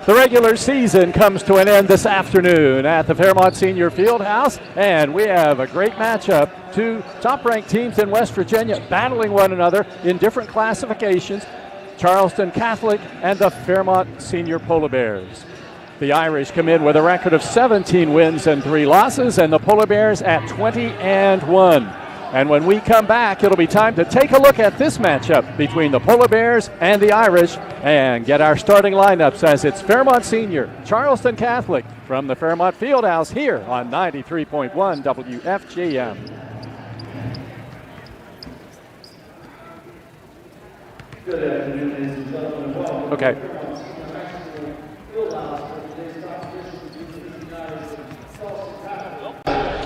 The regular season comes to an end this afternoon at the Fairmont Senior Fieldhouse, and we have a great matchup. Two top-ranked teams in West Virginia battling one another in different classifications, Charleston Catholic and the Fairmont Senior Polar Bears. The Irish come in with a record of 17 wins and 3 losses, and the Polar Bears at 20-1. And when we come back, it'll be time to take a look at this matchup between the Polar Bears and the Irish and get our starting lineups as it's Fairmont Senior, Charleston Catholic from the Fairmont Fieldhouse here on 93.1 WFGM. Good afternoon, ladies and gentlemen. Welcome. Okay.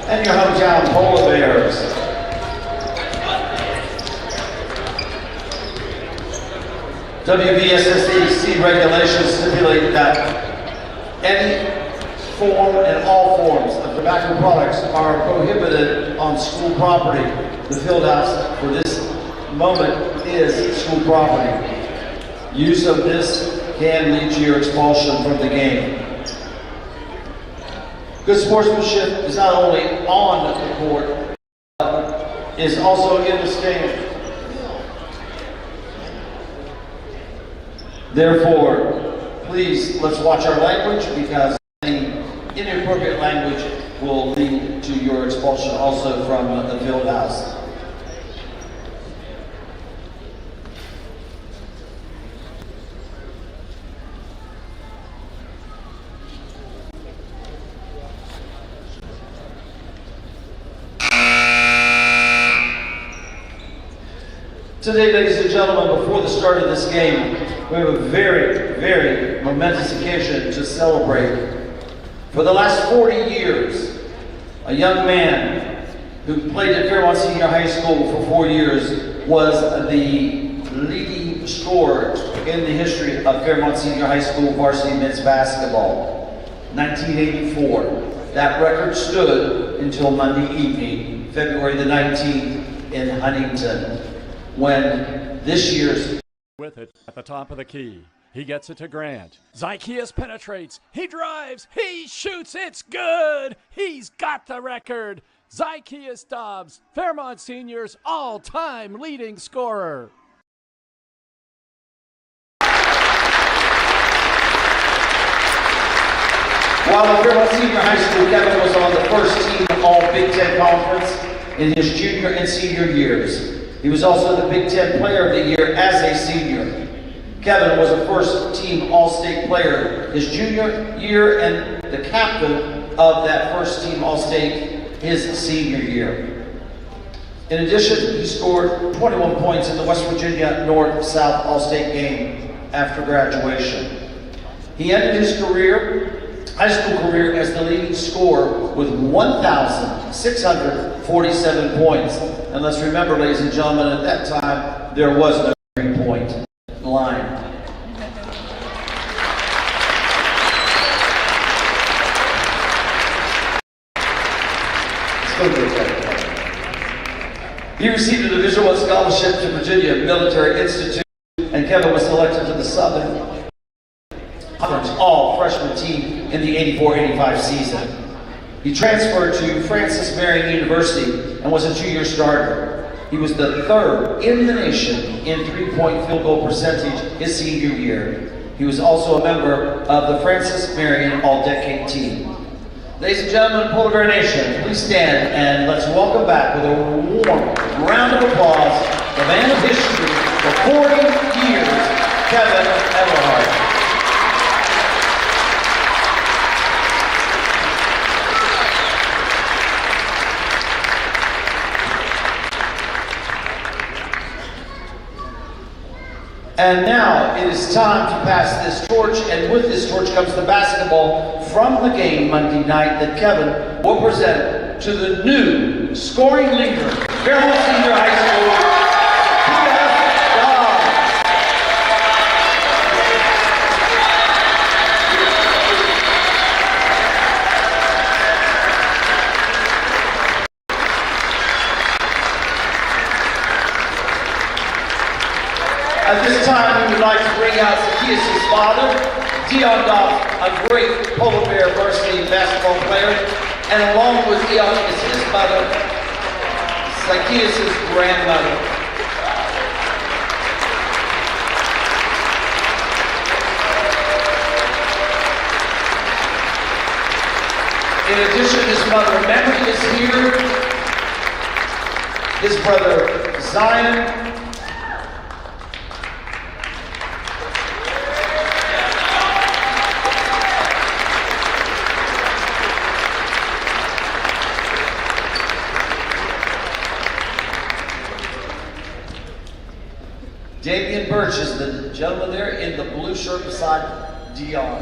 And your hometown Polar Bears. WVSSD regulations stipulate that any form and all forms of tobacco products are prohibited on school property. The field house for this moment is school property. Use of this can lead to your expulsion from the game. Good sportsmanship is not only on the court, but is also in the stands. Therefore, please, let's watch our language, because any inappropriate language will lead to your expulsion also from the field house. Today, ladies and gentlemen, before the start of this game, we have a very, very momentous occasion to celebrate. For the last 40 years, a young man who played at Fairmont Senior High School for 4 years was the leading scorer in the history of Fairmont Senior High School varsity men's basketball. 1984. That record stood until Monday evening, February the 19th in Huntington, when this year's with it at the top of the key. He gets it to Grant. Zykeas penetrates. He drives. He shoots. It's good. He's got the record. Zykeas Dobbs, Fairmont Senior's all-time leading scorer. While at Fairmont Senior High School, Kevin was on the first team All Big Ten Conference in his junior and senior years. He was also the Big Ten Player of the Year as a senior. Kevin was a first-team All-State player his junior year and the captain of that first-team All-State his senior year. In addition, he scored 21 points in the West Virginia North-South All-State game after graduation. He ended his high school career as the leading scorer with 1,647 points. And let's remember, ladies and gentlemen, at that time, there was no three-point line. He received a Division I scholarship to Virginia Military Institute, and Kevin was selected to the Southern Conference all-freshman team in the 84-85 season. He transferred to Francis Marion University and was a two-year starter. He was the third in the nation in three-point field goal percentage his senior year. He was also a member of the Francis Marion All-Decade team. Ladies and gentlemen, Polar Bear Nation, please stand and let's welcome back with a warm round of applause the man of history for 40 years, Kevin Everhart. And now it is time to pass this torch, and with this torch comes the basketball from the game Monday night that Kevin will present to the new scoring leader, Fairmont Senior High School, At this time, we would like to bring out Zykeas' father, Dion Dobbs, a great Polar Bear varsity basketball player, and along with Dion is his mother, Zykeas' grandmother. In addition, his mother, Memory, is here. His brother, Zion, Damian Birch is the gentleman there in the blue shirt beside Dion.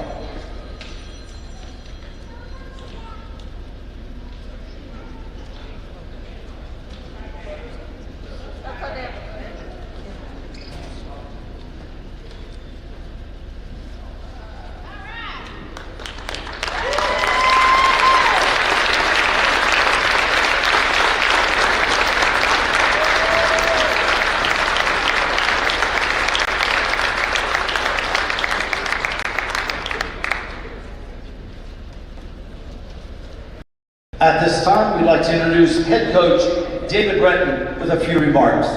At this time, we'd like to introduce head coach David Brenton with a few remarks.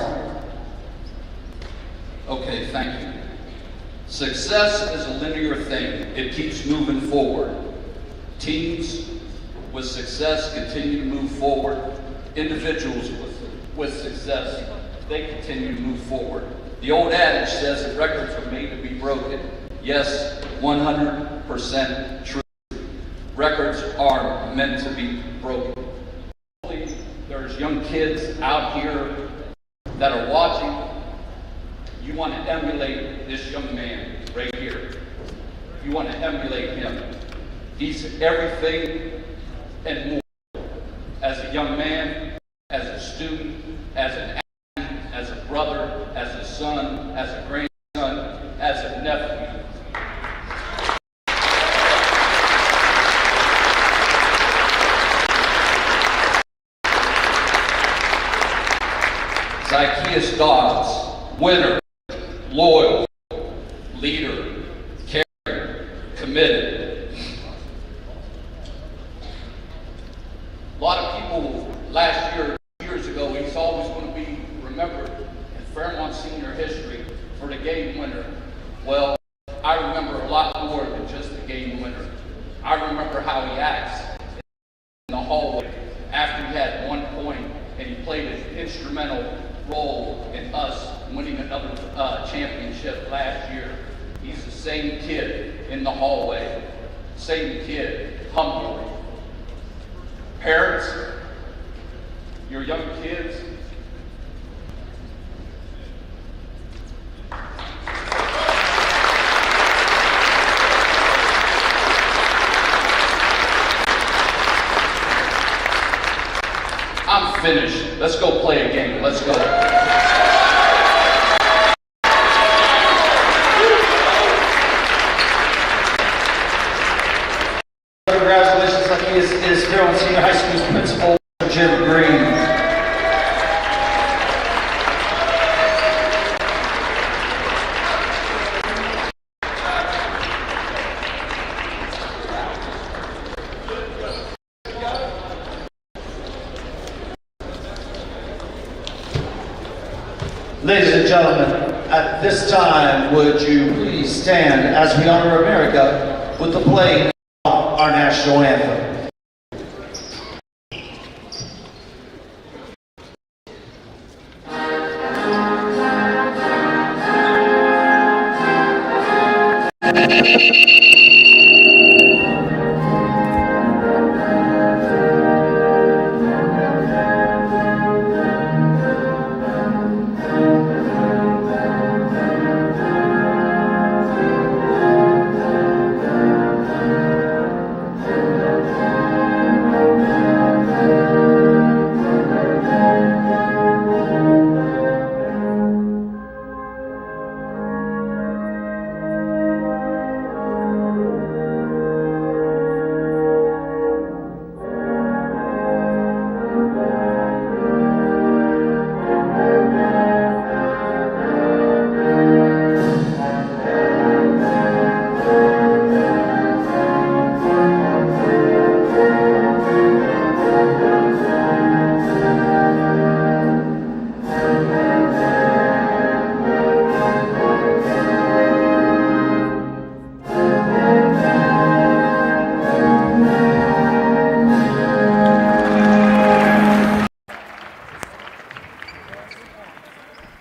Okay, thank you. Success is a linear thing. It keeps moving forward. Teams with success continue to move forward. Individuals with success, they continue to move forward. The old adage says that records are made to be broken. Yes, 100% true. Records are meant to be broken. There's young kids out here that are watching. You want to emulate this young man right here. You want to emulate him. He's everything and more. As a young man, as a student, as an athlete, as a brother, as a son, as a grandson, as a nephew. Zacchaeus Dodds, winner, loyal, leader, caring, committed. A lot of people years ago, he's always going to be remembered in Fairmont senior history for the game winner. Well, I remember a lot more than just the game winner. I remember how he acts in the hallway after he had 1 point and he played an instrumental role in us winning another championship last year. He's the same kid in the hallway, same kid, humble. Parents, your young kids, I'm finished. Let's go play a game. Let's go. Congratulations, Zacchaeus is Fairmont Senior High School's principal, Jim Green. Ladies and gentlemen, at this time, would you please stand as we honor America with the playing of our national anthem.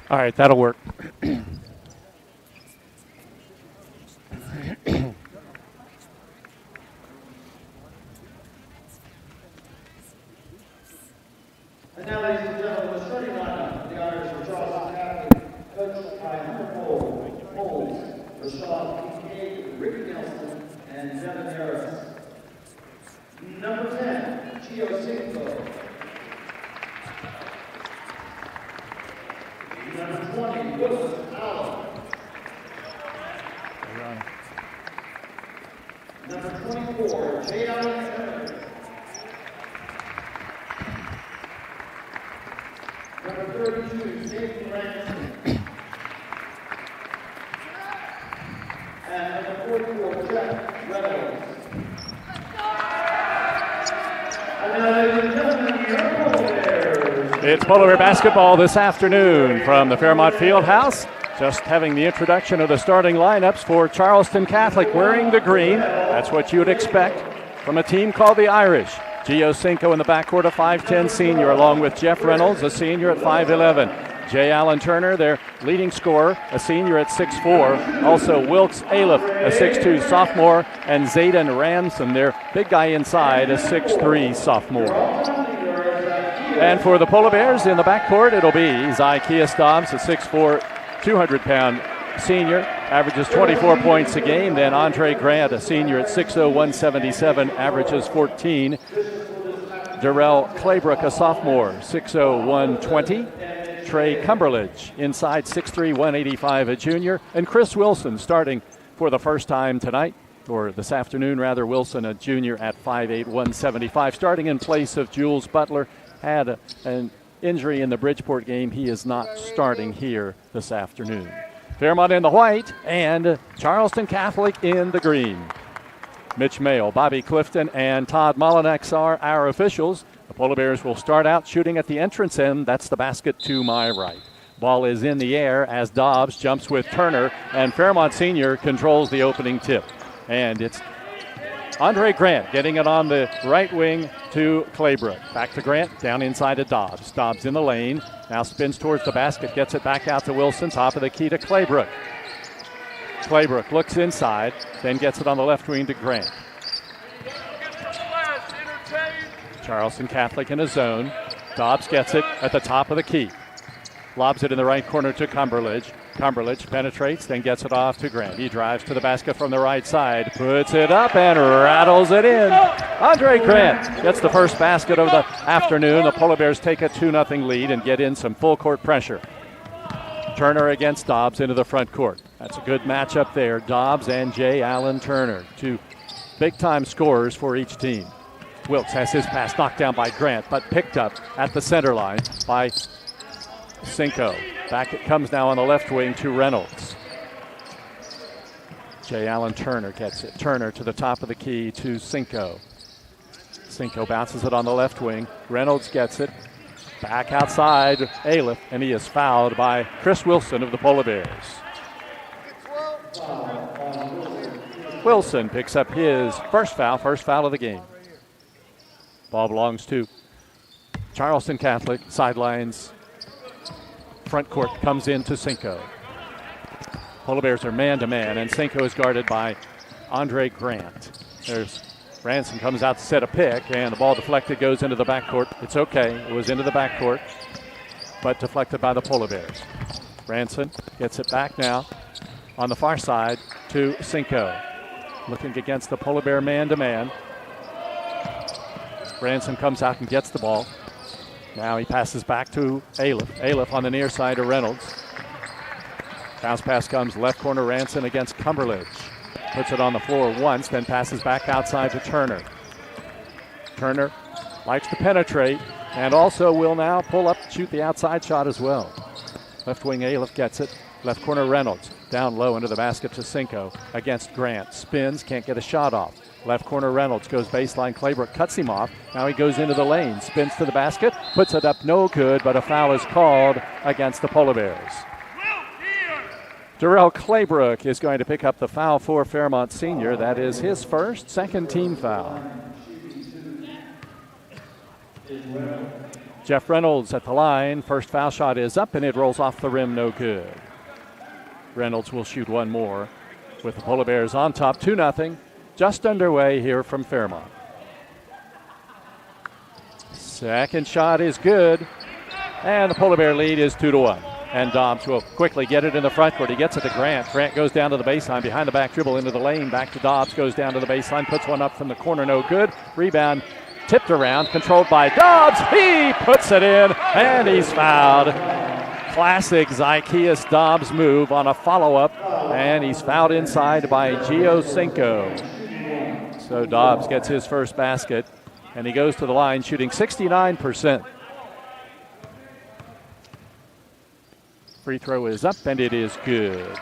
All right, that'll work. And now, ladies and gentlemen, the starting lineup, the honors for Charleston Catholic, coached by Hunter Bowles, Rashad Kincaid, Ricky Nelson, and Devin Harris. Number 10, Gio Cinco. Number 20, Willis Allen. Number 24, J. Allen Evans. Number 32, Nathan Ransom. And number 44, Jeff Reynolds. It's Polar Bear basketball this afternoon from the Fairmont Fieldhouse. Just having the introduction of the starting lineups for Charleston Catholic wearing the green. That's what you would expect from a team called the Irish. Gio Cinco in the backcourt, a 5'10 senior, along with Jeff Reynolds, a senior at 5'11. Jay Allen Turner, their leading scorer, a senior at 6'4. Also Wilkes Aliff, a 6'2 sophomore, and Zayden Ransom, their big guy inside, a 6'3 sophomore. And for the Polar Bears in the backcourt, it'll be Zykeus Dobbs, a 6'4", 200-pound senior, averages 24 points a game. Then Andre Grant, a senior at 6'0", 177, averages 14. Darrell Claybrook, a sophomore, 6'0", 120. Trey Cumberledge, inside 6'3", 185, a junior. And Chris Wilson starting for the first time tonight, or this afternoon rather. Wilson, a junior at 5'8", 175, starting in place of Jules Butler. Had an injury in the Bridgeport game. He is not starting here this afternoon. Fairmont in the white and Charleston Catholic in the green. Mitch Mayle, Bobby Clifton, and Todd Molinex are our officials. The Polar Bears will start out shooting at the entrance end. That's the basket to my right. Ball is in the air as Dobbs jumps with Turner, and Fairmont Senior controls the opening tip. And it's Andre Grant getting it on the right wing to Claybrook. Back to Grant, down inside to Dobbs. Dobbs in the lane, now spins towards the basket, gets it back out to Wilson, top of the key to Claybrook. Claybrook looks inside, then gets it on the left wing to Grant. Charleston Catholic in a zone. Dobbs gets it at the top of the key. Lobs it in the right corner to Cumberledge. Cumberledge penetrates, then gets it off to Grant. He drives to the basket from the right side, puts it up and rattles it in. Andre Grant gets the first basket of the afternoon. The Polar Bears take a 2-0 lead and get in some full court pressure. Turner against Dobbs into the front court. That's a good matchup there. Dobbs and Jay Allen Turner, two big-time scorers for each team. Wilkes has his pass knocked down by Grant, but picked up at the center line by Cinco. Back it comes now on the left wing to Reynolds. Jay Allen Turner gets it. Turner to the top of the key to Cinco. Cinco bounces it on the left wing. Reynolds gets it. Back outside, Aliff, and he is fouled by Chris Wilson of the Polar Bears. Wilson picks up his first foul of the game. Ball belongs to Charleston Catholic, sidelines. Front court comes in to Cinco. Polar Bears are man-to-man, and Cinco is guarded by Andre Grant. There's Ransom comes out to set a pick, and the ball deflected, goes into the backcourt. It's okay. It was into the backcourt, but deflected by the Polar Bears. Ransom gets it back now on the far side to Cinco. Looking against the Polar Bear man-to-man. Ransom comes out and gets the ball. Now he passes back to Aliff. Aliff on the near side to Reynolds. Bounce pass comes left corner, Ransom against Cumberledge. Puts it on the floor once, then passes back outside to Turner. Turner likes to penetrate and also will now pull up, shoot the outside shot as well. Left wing Aliff gets it. Left corner Reynolds. Down low into the basket to Cinco against Grant. Spins, can't get a shot off. Left corner Reynolds goes baseline. Claybrook cuts him off. Now he goes into the lane. Spins to the basket. Puts it up, no good, but a foul is called against the Polar Bears. Darrell Claybrook is going to pick up the foul for Fairmont Senior. That is his second team foul. Jeff Reynolds at the line. First foul shot is up, and it rolls off the rim, no good. Reynolds will shoot one more with the Polar Bears on top, 2-0. Just underway here from Fairmont. Second shot is good, and the Polar Bear lead is 2-1. And Dobbs will quickly get it in the front court. He gets it to Grant. Grant goes down to the baseline, behind the back dribble into the lane, back to Dobbs, goes down to the baseline, puts one up from the corner, no good. Rebound tipped around, controlled by Dobbs. He puts it in, and he's fouled. Classic Zykeus Dobbs move on a follow-up, and he's fouled inside by Gio Cinco. So Dobbs gets his first basket, and he goes to the line shooting 69%. Free throw is up, and it is good.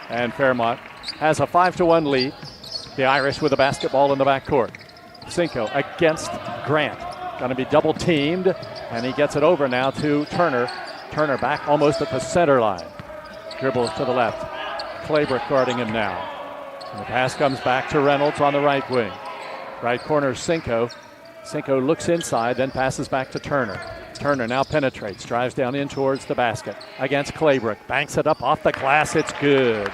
And Fairmont has a 5-1 lead. The Irish with the basketball in the backcourt. Cinco against Grant. Going to be double teamed, and he gets it over now to Turner. Turner back almost at the center line. Dribbles to the left. Claybrook guarding him now. And the pass comes back to Reynolds on the right wing. Right corner, Cinco. Cinco looks inside, then passes back to Turner. Turner now penetrates, drives down in towards the basket against Claybrook. Banks it up off the glass. It's good.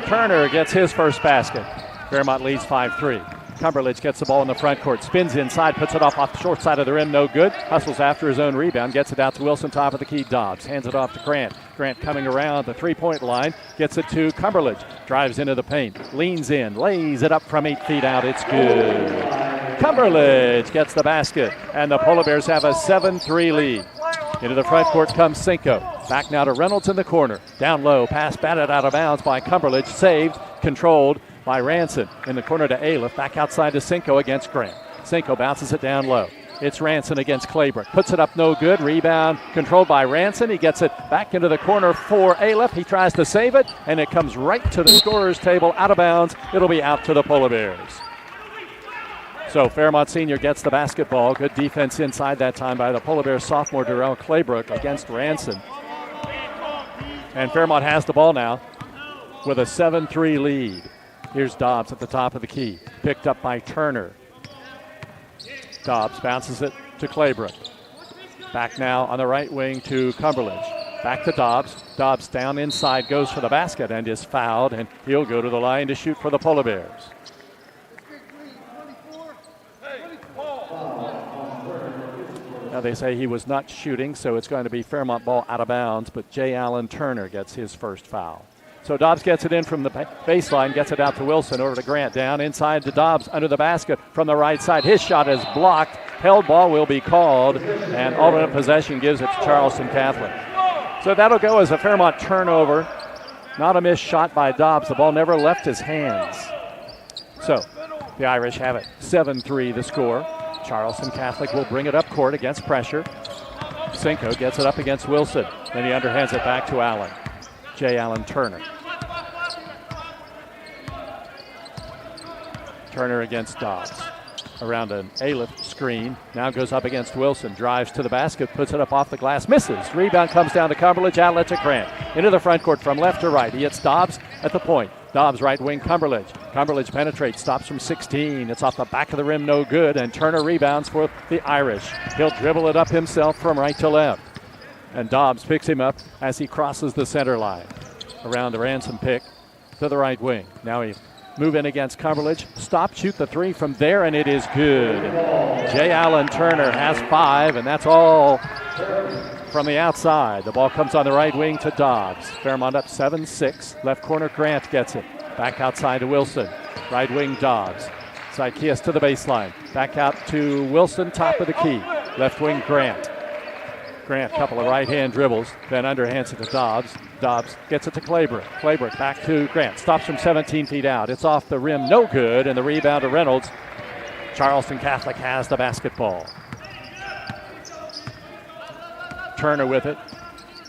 Turner gets his first basket. Fairmont leads 5-3. Cumberledge gets the ball in the front court, spins inside, puts it off the short side of the rim, no good. Hustles after his own rebound, gets it out to Wilson, top of the key. Dobbs hands it off to Grant. Grant coming around the three-point line, gets it to Cumberledge, drives into the paint, leans in, lays it up from 8 feet out. It's good. Cumberledge gets the basket, and the Polar Bears have a 7-3 lead. Into the front court comes Cinco. Back now to Reynolds in the corner. Down low, pass batted out of bounds by Cumberledge, saved, controlled by Ranson. In the corner to Aliff, back outside to Cinco against Grant. Cinco bounces it down low. It's Ranson against Claybrook. Puts it up, no good. Rebound controlled by Ranson. He gets it back into the corner for Aliff. He tries to save it, and it comes right to the scorer's table, out of bounds. It'll be out to the Polar Bears. So Fairmont Senior gets the basketball. Good defense inside that time by the Polar Bears sophomore Darrell Claybrook against Ranson. And Fairmont has the ball now with a 7-3 lead. Here's Dobbs at the top of the key. Picked up by Turner. Dobbs bounces it to Claybrook. Back now on the right wing to Cumberledge. Back to Dobbs. Dobbs down inside, goes for the basket and is fouled, and he'll go to the line to shoot for the Polar Bears. Now they say he was not shooting, so it's going to be Fairmont ball out of bounds, but J. Allen Turner gets his first foul. So Dobbs gets it in from the baseline, gets it out to Wilson, over to Grant, down inside to Dobbs, under the basket from the right side. His shot is blocked. Held ball will be called, and alternate possession gives it to Charleston Catholic. So that'll go as a Fairmont turnover. Not a missed shot by Dobbs. The ball never left his hands. So the Irish have it 7-3 the score. Charleston Catholic will bring it up court against pressure. Cinco gets it up against Wilson. Then he underhands it back to Allen. J. Allen Turner. Turner against Dobbs. Around an Aliff screen. Now goes up against Wilson. Drives to the basket. Puts it up off the glass. Misses. Rebound comes down to Cumberledge. Outlet to Grant. Into the front court from left to right. He hits Dobbs at the point. Dobbs right wing Cumberledge. Cumberledge penetrates. Stops from 16. It's off the back of the rim. No good. And Turner rebounds for the Irish. He'll dribble it up himself from right to left. And Dobbs picks him up as he crosses the center line. Around the Ransom pick to the right wing. Now he move in against Cumberledge. Stop, shoot the three from there, and it is good. J. Allen Turner has 5, and that's all from the outside. The ball comes on the right wing to Dobbs. Fairmont up 7-6. Left corner, Grant gets it. Back outside to Wilson. Right wing, Dobbs. Zykias to the baseline. Back out to Wilson, top of the key. Left wing, Grant. Grant, couple of right-hand dribbles, then underhands it to Dobbs. Dobbs gets it to Claybrook. Claybrook back to Grant. Stops from 17 feet out. It's off the rim, no good, and the rebound to Reynolds. Charleston Catholic has the basketball. Turner with it.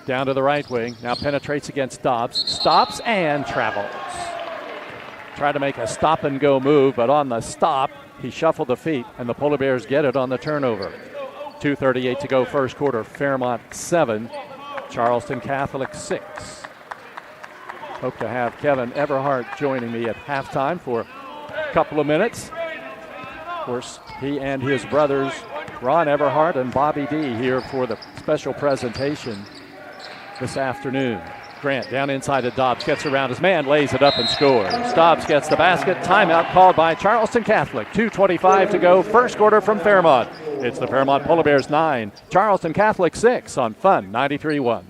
Down to the right wing. Now penetrates against Dobbs. Stops and travels. Tried to make a stop-and-go move, but on the stop, he shuffled the feet, and the Polar Bears get it on the turnover. 2:38 to go first quarter. Fairmont 7, Charleston Catholic 6. Hope to have Kevin Everhart joining me at halftime for a couple of minutes. Of course, he and his brothers, Ron Everhart and Bobby D, here for the special presentation this afternoon. Grant down inside to Dobbs, gets around his man, lays it up and scores. Dobbs gets the basket. Timeout called by Charleston Catholic. 2:25 to go first quarter from Fairmont. It's the Fairmont Polar Bears 9, Charleston Catholic 6 on Fun 93.1.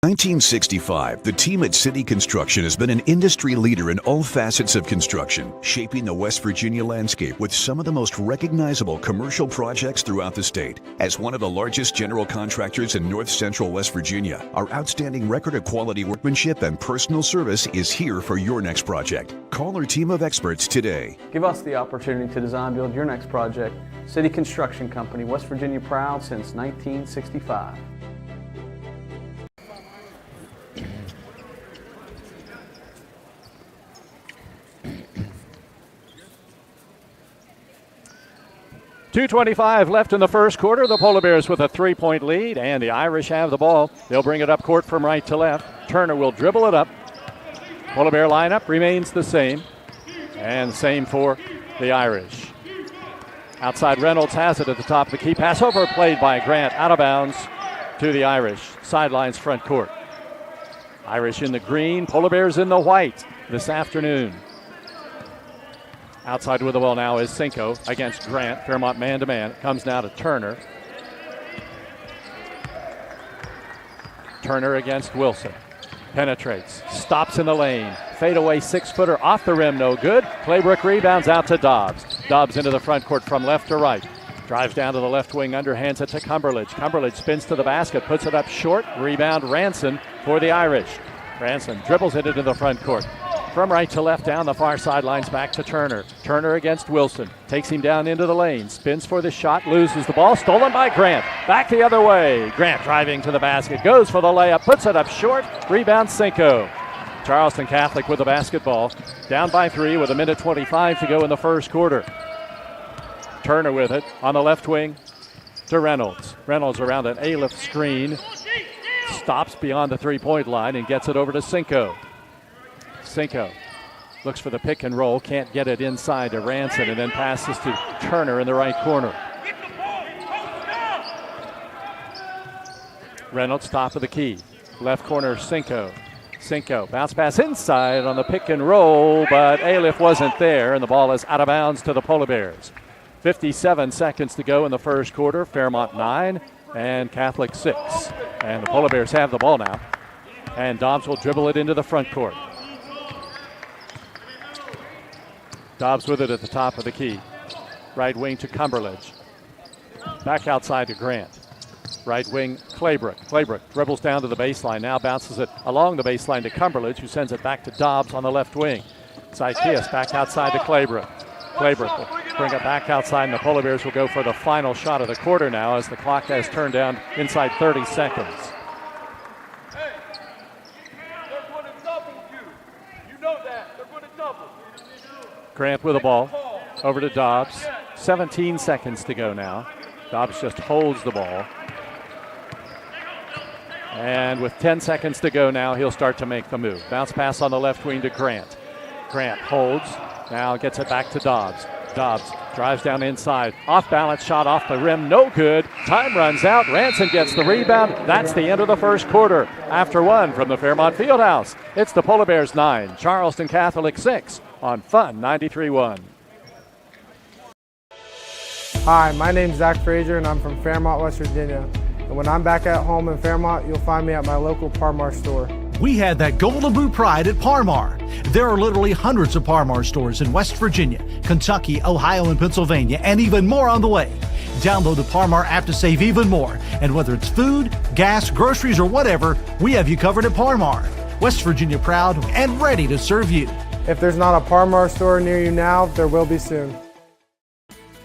1965, the team at City Construction has been an industry leader in all facets of construction, shaping the West Virginia landscape with some of the most recognizable commercial projects throughout the state. As one of the largest general contractors in North Central West Virginia, our outstanding record of quality workmanship and personal service is here for your next project. Call our team of experts today. Give us the opportunity to design build your next project. City Construction Company, West Virginia proud since 1965. 2:25 left in the first quarter. The Polar Bears with a 3-point lead, and the Irish have the ball. They'll bring it up court from right to left. Turner will dribble it up. Polar Bear lineup remains the same, and same for the Irish. Outside, Reynolds has it at the top of the key. Pass over, played by Grant, out of bounds to the Irish. Sidelines, front court. Irish in the green, Polar Bears in the white this afternoon. Outside with the ball now is Cinco against Grant. Fairmont man-to-man. Comes now to Turner. Turner against Wilson. Penetrates. Stops in the lane. Fadeaway 6-footer off the rim, no good. Claybrook rebounds out to Dobbs. Dobbs into the front court from left to right. Drives down to the left wing, underhands it to Cumberledge. Cumberledge spins to the basket, puts it up short. Rebound Ranson for the Irish. Ranson dribbles it into the front court. From right to left down the far sidelines back to Turner. Turner against Wilson. Takes him down into the lane. Spins for the shot. Loses the ball. Stolen by Grant. Back the other way. Grant driving to the basket. Goes for the layup. Puts it up short. Rebound Cinco. Charleston Catholic with the basketball. Down by 3 with 1:25 to go in the first quarter. Turner with it on the left wing to Reynolds. Reynolds around an Aleph screen. Stops beyond the 3-point line and gets it over to Cinco. Cinco looks for the pick and roll, can't get it inside to Ranson, and then passes to Turner in the right corner. Reynolds top of the key. Left corner, Cinco. Cinco, bounce pass inside on the pick and roll, but Aleph wasn't there, and the ball is out of bounds to the Polar Bears. 57 seconds to go in the first quarter. Fairmont 9 and Catholic 6. And the Polar Bears have the ball now. And Dobbs will dribble it into the front court. Dobbs with it at the top of the key. Right wing to Cumberledge. Back outside to Grant. Right wing, Claybrook. Claybrook dribbles down to the baseline. Now bounces it along the baseline to Cumberledge, who sends it back to Dobbs on the left wing. Zykias back outside to Claybrook. Claybrook will bring it back outside, and the Polar Bears will go for the final shot of the quarter now as the clock has turned down inside 30 seconds. Hey, they're going to double you. You know that. They're going to double. Grant with the ball. Over to Dobbs. 17 seconds to go now. Dobbs just holds the ball. And with 10 seconds to go now, he'll start to make the move. Bounce pass on the left wing to Grant. Grant holds. Now gets it back to Dobbs. Dobbs drives down inside. Off balance shot off the rim. No good. Time runs out. Ranson gets the rebound. That's the end of the first quarter. After 1 from the Fairmont Fieldhouse, it's the Polar Bears 9, Charleston Catholic 6 on Fun 93.1. Hi, my name's Zach Frazier and I'm from Fairmont, West Virginia. And when I'm back at home in Fairmont, you'll find me at my local Parmar store. We had that golden boot pride at Parmar. There are literally hundreds of Parmar stores in West Virginia, Kentucky, Ohio, and Pennsylvania, and even more on the way. Download the Parmar app to save even more. And whether it's food, gas, groceries, or whatever, we have you covered at Parmar. West Virginia proud and ready to serve you. If there's not a Parmar store near you now, there will be soon.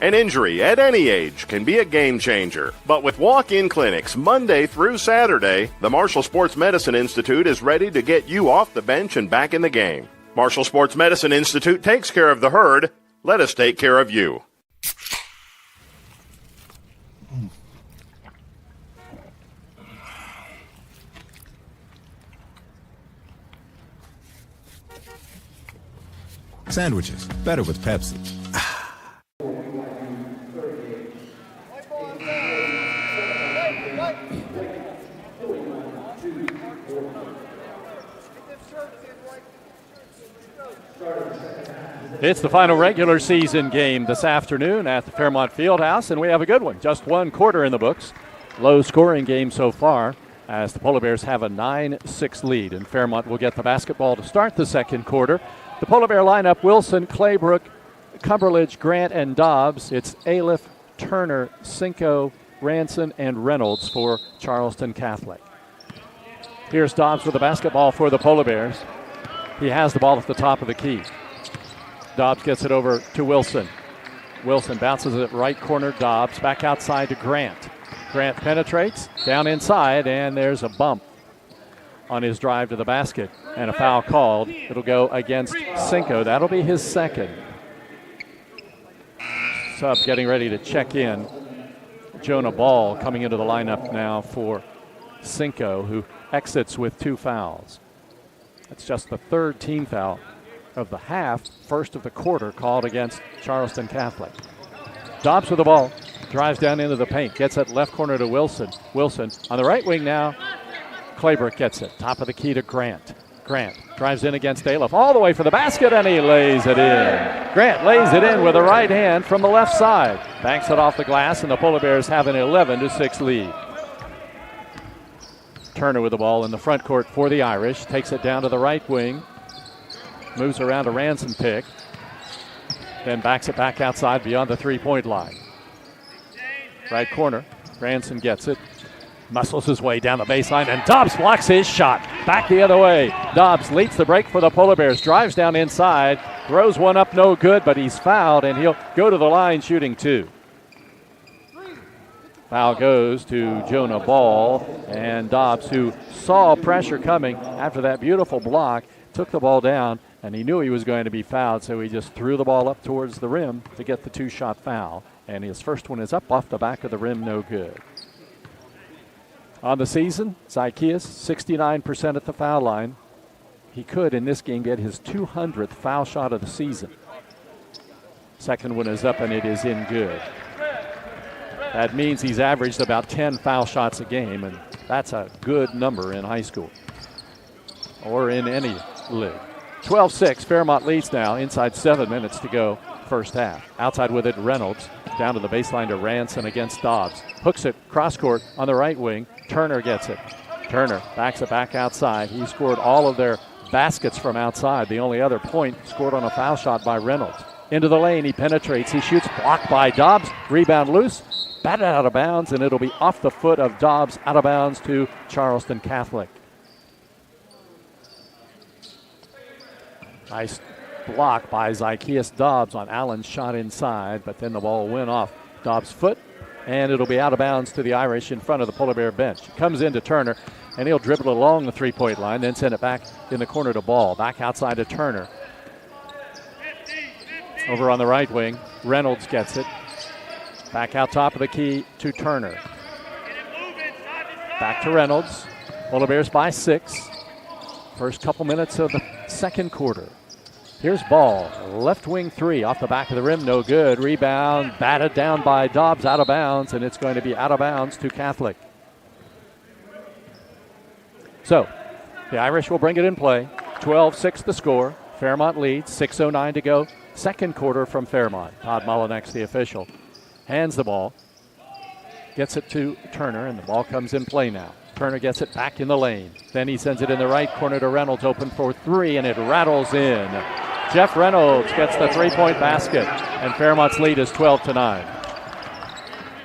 An injury at any age can be a game changer, but with walk-in clinics Monday through Saturday, the Marshall Sports Medicine Institute is ready to get you off the bench and back in the game. Marshall Sports Medicine Institute takes care of the herd. Let us take care of you. Sandwiches, better with Pepsi. It's the final regular season game this afternoon at the Fairmont Fieldhouse, and we have a good one. Just 1 quarter in the books. Low scoring game so far as the Polar Bears have a 9-6 lead, and Fairmont will get the basketball to start the second quarter. The Polar Bear lineup: Wilson, Claybrook, Cumberledge, Grant, and Dobbs. It's Aleph, Turner, Cinco, Ranson, and Reynolds for Charleston Catholic. Here's Dobbs with the basketball for the Polar Bears. He has the ball at the top of the key. Dobbs gets it over to Wilson. Wilson bounces it right corner. Dobbs back outside to Grant. Grant penetrates down inside, and there's a bump on his drive to the basket and a foul called. It'll go against Cinco. That'll be his second. Sub getting ready to check in. Jonah Ball coming into the lineup now for Cinco, who exits with 2 fouls. That's just the 3rd team foul of the half, first of the quarter called against Charleston Catholic. Dobbs with the ball, drives down into the paint, gets it left corner to Wilson. Wilson on the right wing now. Claybrook gets it, top of the key to Grant. Grant drives in against Aliff, all the way for the basket, and he lays it in. Grant lays it in with the right hand from the left side. Banks it off the glass, and the Polar Bears have an 11-6 lead. Turner with the ball in the front court for the Irish. Takes it down to the right wing. Moves around a Ransom pick. Then backs it back outside beyond the 3-point line. Right corner. Ransom gets it. Muscles his way down the baseline, and Dobbs blocks his shot. Back the other way. Dobbs leads the break for the Polar Bears. Drives down inside. Throws one up, no good, but he's fouled, and he'll go to the line shooting 2. Foul goes to Jonah Ball, and Dobbs, who saw pressure coming after that beautiful block, took the ball down, and he knew he was going to be fouled, so he just threw the ball up towards the rim to get the 2-shot foul. And his first one is up off the back of the rim, no good. On the season, Zykeas, 69% at the foul line. He could, in this game, get his 200th foul shot of the season. Second one is up, and it is in good. That means he's averaged about 10 foul shots a game, and that's a good number in high school or in any league. 12-6, Fairmont leads now, inside 7 minutes to go, first half. Outside with it, Reynolds, down to the baseline to Ranson against Dobbs. Hooks it cross court on the right wing. Turner gets it. Turner backs it back outside. He scored all of their baskets from outside. The only other point scored on a foul shot by Reynolds. Into the lane, he penetrates. He shoots, blocked by Dobbs. Rebound loose, batted out of bounds, and it'll be off the foot of Dobbs, out of bounds to Charleston Catholic. Nice block by Zykeas Dobbs on Allen's shot inside, but then the ball went off Dobbs' foot, and it'll be out of bounds to the Irish in front of the Polar Bear bench. It comes into Turner, and he'll dribble it along the 3-point line, then send it back in the corner to Ball. Back outside to Turner. Over on the right wing, Reynolds gets it. Back out top of the key to Turner. Back to Reynolds. Polar Bears by 6. First couple minutes of the second quarter. Here's Ball, left wing 3 off the back of the rim, no good. Rebound, batted down by Dobbs, out of bounds, and it's going to be out of bounds to Catholic. So, the Irish will bring it in play. 12-6 the score. Fairmont leads, 6:09 to go. Second quarter from Fairmont. Todd Mullinex, the official, hands the ball, gets it to Turner, and the ball comes in play now. Turner gets it back in the lane. Then he sends it in the right corner to Reynolds, open for 3, and it rattles in. Jeff Reynolds gets the 3-point basket, and Fairmont's lead is 12-9.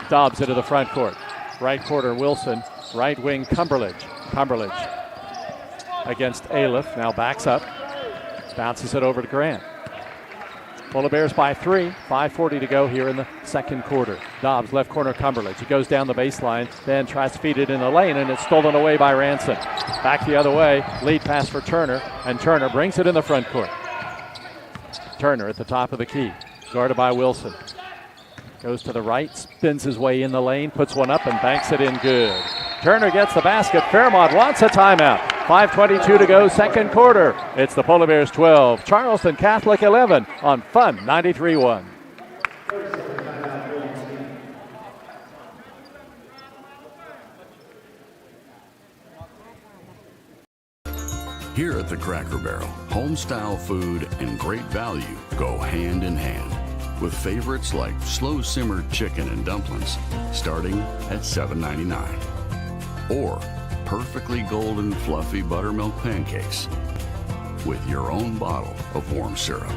Dobbs into the front court. Right quarter, Wilson. Right wing, Cumberledge. Cumberledge against Aliff. Now backs up. Bounces it over to Grant. Polar Bears by 3. 5:40 to go here in the second quarter. Dobbs, left corner, Cumberledge. He goes down the baseline, then tries to feed it in the lane, and it's stolen away by Ranson. Back the other way. Lead pass for Turner, and Turner brings it in the front court. Turner at the top of the key, guarded by Wilson. Goes to the right, spins his way in the lane, puts one up and banks it in good. Turner gets the basket. Fairmont wants a timeout. 5:22 to go, second quarter. It's the Polar Bears 12, Charleston Catholic 11 on Fun 93.1. Here at the Cracker Barrel, home-style food and great value go hand in hand, with favorites like slow-simmered chicken and dumplings starting at $7.99, or perfectly golden fluffy buttermilk pancakes with your own bottle of warm syrup.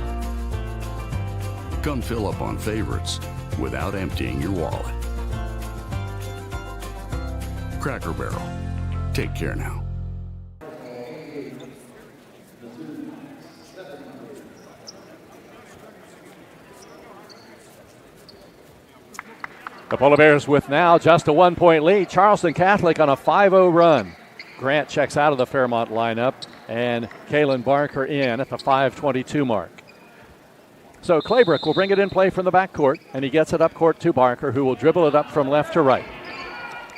Come fill up on favorites without emptying your wallet. Cracker Barrel. Take care now. The Polar Bears with now just a 1-point lead. Charleston Catholic on a 5-0 run. Grant checks out of the Fairmont lineup, and Kalen Barker in at the 5:22 mark. So Claybrook will bring it in play from the backcourt, and he gets it up court to Barker, who will dribble it up from left to right.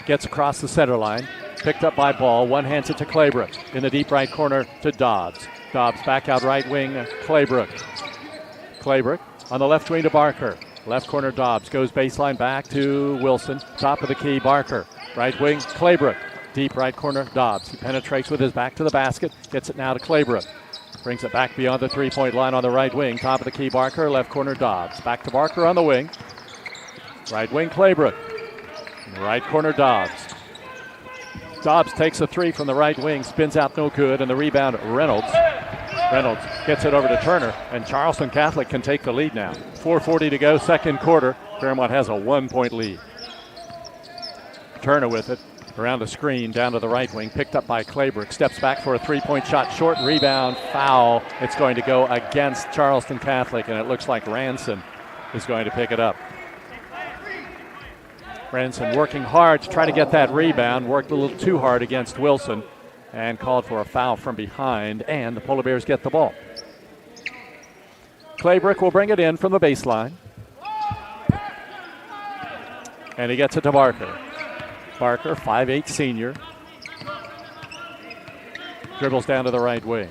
Gets across the center line, picked up by Ball, one hands it to Claybrook. In the deep right corner to Dobbs. Dobbs back out right wing, Claybrook. Claybrook on the left wing to Barker. Left corner Dobbs goes baseline back to Wilson. Top of the key, Barker. Right wing, Claybrook. Deep right corner, Dobbs. He penetrates with his back to the basket. Gets it now to Claybrook. Brings it back beyond the three-point line on the right wing. Top of the key, Barker. Left corner, Dobbs. Back to Barker on the wing. Right wing, Claybrook. Right corner, Dobbs. Dobbs takes a three from the right wing, spins out no good, and the rebound, Reynolds. Reynolds gets it over to Turner, and Charleston Catholic can take the lead now. 4:40 to go, second quarter. Fairmont has a 1-point lead. Turner with it, around the screen, down to the right wing, picked up by Claybrook. Steps back for a three-point shot, short rebound, foul. It's going to go against Charleston Catholic, and it looks like Ranson is going to pick it up. Ranson working hard to try to get that rebound, worked a little too hard against Wilson, and called for a foul from behind, and the Polar Bears get the ball. Claybrook will bring it in from the baseline. And he gets it to Barker. Barker, 5'8" senior. Dribbles down to the right wing.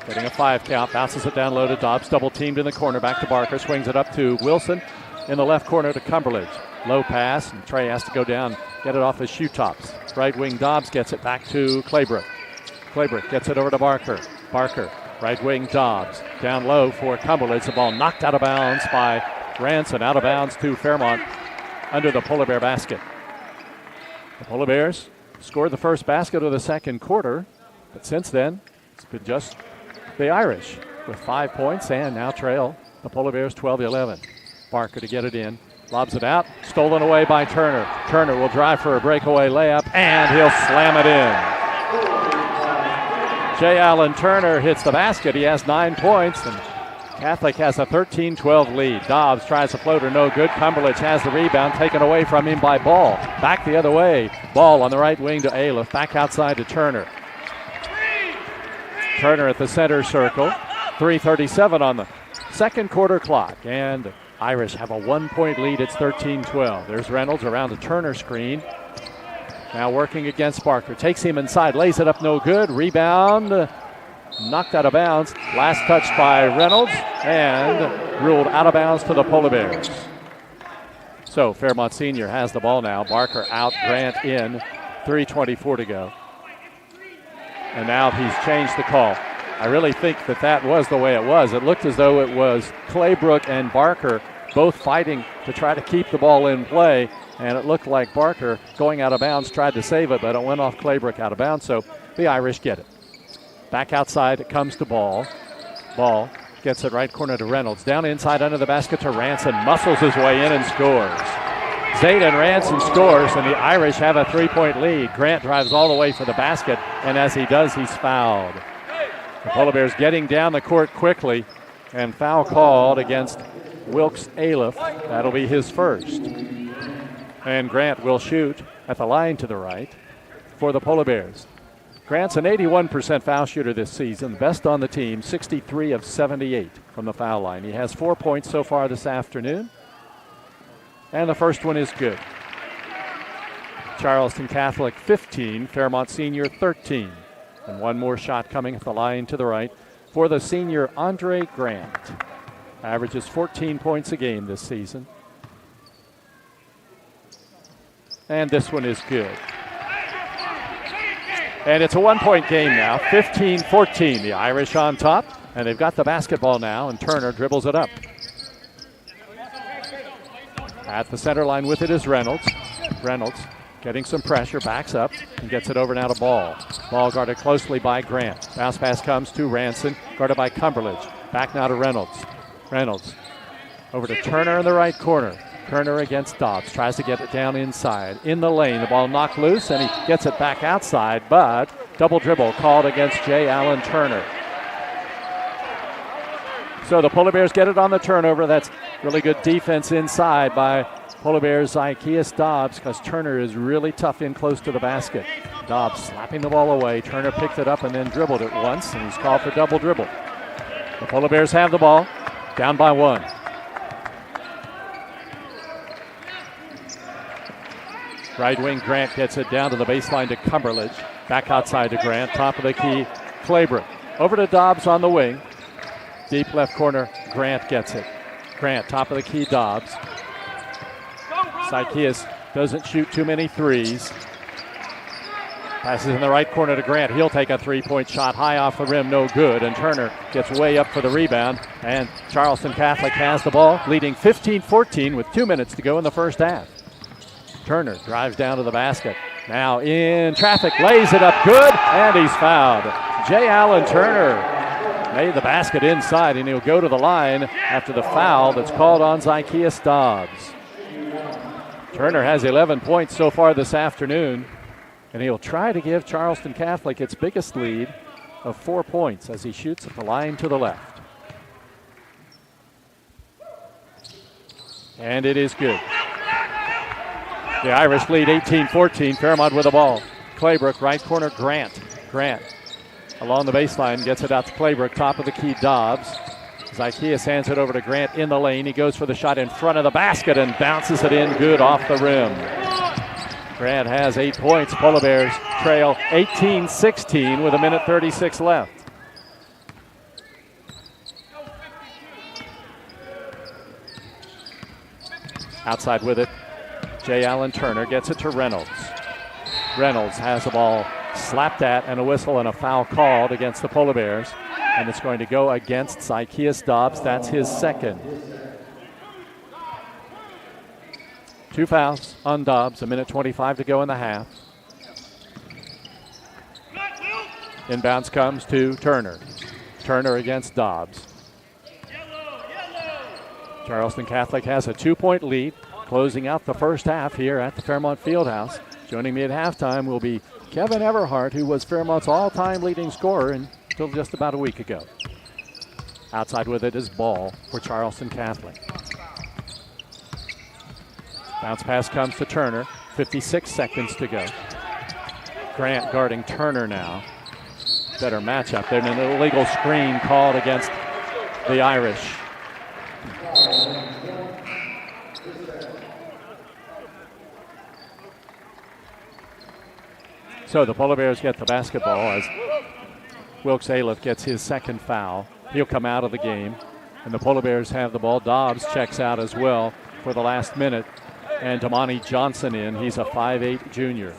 Getting a 5 count, bounces it down low to Dobbs, double teamed in the corner, back to Barker, swings it up to Wilson. In the left corner to Cumberledge. Low pass, and Trey has to go down, get it off his shoe tops. Right wing Dobbs gets it back to Claybrook. Claybrook gets it over to Barker. Barker, right wing Dobbs. Down low for Cumberledge. The ball knocked out of bounds by Ranson. Out of bounds to Fairmont under the Polar Bear basket. The Polar Bears scored the first basket of the second quarter, but since then, it's been just the Irish with 5 points and now trail the Polar Bears 12-11. Barker to get it in, lobs it out, stolen away by Turner. Turner will drive for a breakaway layup, and he'll slam it in. J. Allen Turner hits the basket. He has 9 points, and Catholic has a 13-12 lead. Dobbs tries a floater, no good. Cumberledge has the rebound, taken away from him by Ball. Back the other way. Ball on the right wing to Aliff, back outside to Turner. Turner at the center circle. 3:37 on the second quarter clock, and Irish have a 1-point lead. It's 13-12. There's Reynolds around the Turner screen. Now working against Barker. Takes him inside, lays it up no good. Rebound, knocked out of bounds. Last touch by Reynolds, and ruled out of bounds to the Polar Bears. So Fairmont Senior has the ball now. Barker out, Grant in. 3:24 to go. And now he's changed the call. I really think that was the way it was. It looked as though it was Claybrook and Barker both fighting to try to keep the ball in play, and it looked like Barker, going out of bounds, tried to save it, but it went off Claybrook out of bounds, so the Irish get it. Back outside, it comes to Ball. Ball gets it right corner to Reynolds. Down inside under the basket to Ranson, muscles his way in and scores. Zayden Ranson scores, and the Irish have a 3-point lead. Grant drives all the way for the basket, and as he does, he's fouled. The Polar Bears getting down the court quickly, and foul called against Wilkes Aliff. That'll be his first. And Grant will shoot at the line to the right for the Polar Bears. Grant's an 81% foul shooter this season, best on the team, 63 of 78 from the foul line. He has 4 points so far this afternoon, and the first one is good. Charleston Catholic 15, Fairmont Senior 13. And one more shot coming at the line to the right for the senior Andre Grant. Averages 14 points a game this season. And this one is good. And it's a 1-point game now, 15-14. The Irish on top, and they've got the basketball now, and Turner dribbles it up. At the center line with it is Reynolds. Reynolds getting some pressure, backs up, and gets it over now to Ball. Ball guarded closely by Grant. Bounce pass comes to Ranson, guarded by Cumberledge. Back now to Reynolds. Reynolds over to Turner in the right corner. Turner against Dobbs, tries to get it down inside. In the lane, the ball knocked loose, and he gets it back outside, but double dribble called against J. Allen Turner. So the Polar Bears get it on the turnover. That's really good defense inside by Polar Bears' Ikeas Dobbs, because Turner is really tough in close to the basket. Dobbs slapping the ball away. Turner picked it up and then dribbled it once, and he's called for double dribble. The Polar Bears have the ball, down by 1. Right wing Grant gets it down to the baseline to Cumberledge. Back outside to Grant, top of the key, Claybrook. Over to Dobbs on the wing. Deep left corner, Grant gets it. Grant, top of the key, Dobbs. Zykeas doesn't shoot too many threes. Passes in the right corner to Grant. He'll take a three-point shot high off the rim, no good. And Turner gets way up for the rebound. And Charleston Catholic has the ball, leading 15-14 with 2 minutes to go in the first half. Turner drives down to the basket. Now in traffic, lays it up good, and he's fouled. J. Allen Turner made the basket inside, and he'll go to the line after the foul that's called on Zykeas Dobbs. Turner has 11 points so far this afternoon, and he'll try to give Charleston Catholic its biggest lead of 4 points as he shoots at the line to the left. And it is good. The Irish lead 18-14. Fairmont with the ball. Claybrook, right corner, Grant. Grant along the baseline, gets it out to Claybrook, top of the key, Dobbs. Zykeas hands it over to Grant in the lane. He goes for the shot in front of the basket and bounces it in good off the rim. Grant has 8 points. Polar Bears trail 18-16 with 1:36 left. Outside with it, J. Allen Turner gets it to Reynolds. Reynolds has the ball slapped at, and a whistle and a foul called against the Polar Bears. And it's going to go against Zykeas Dobbs. That's his second. 2 fouls on Dobbs, 1:25 to go in the half. Inbounds comes to Turner. Turner against Dobbs. Charleston Catholic has a 2-point lead, closing out the first half here at the Fairmont Fieldhouse. Joining me at halftime will be Kevin Everhart, who was Fairmont's all-time leading scorer until just about a week ago. Outside with it is Ball for Charleston Catholic. Bounce pass comes to Turner. 56 seconds to go. Grant guarding Turner now. Better matchup there, and an illegal screen called against the Irish. So the Polar Bears get the basketball as Wilkes Aliff gets his second foul. He'll come out of the game, and the Polar Bears have the ball. Dobbs checks out as well for the last minute, and Damani Johnson in. He's a 5'8" junior.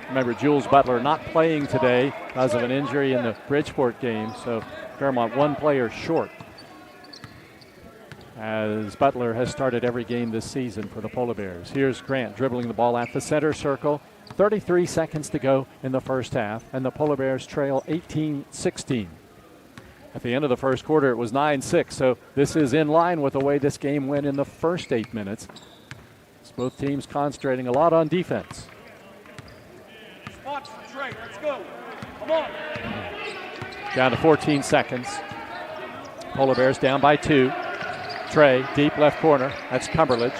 Remember, Jules Butler not playing today because of an injury in the Bridgeport game, so Fairmont 1 player short, as Butler has started every game this season for the Polar Bears. Here's Grant dribbling the ball at the center circle. 33 seconds to go in the first half, and the Polar Bears trail 18-16. At the end of the first quarter, it was 9-6, so this is in line with the way this game went in the first 8 minutes. It's both teams concentrating a lot on defense. Spots for Trey. Let's go. Come on. Down to 14 seconds. Polar Bears down by 2. Trey, deep left corner. That's Cumberledge.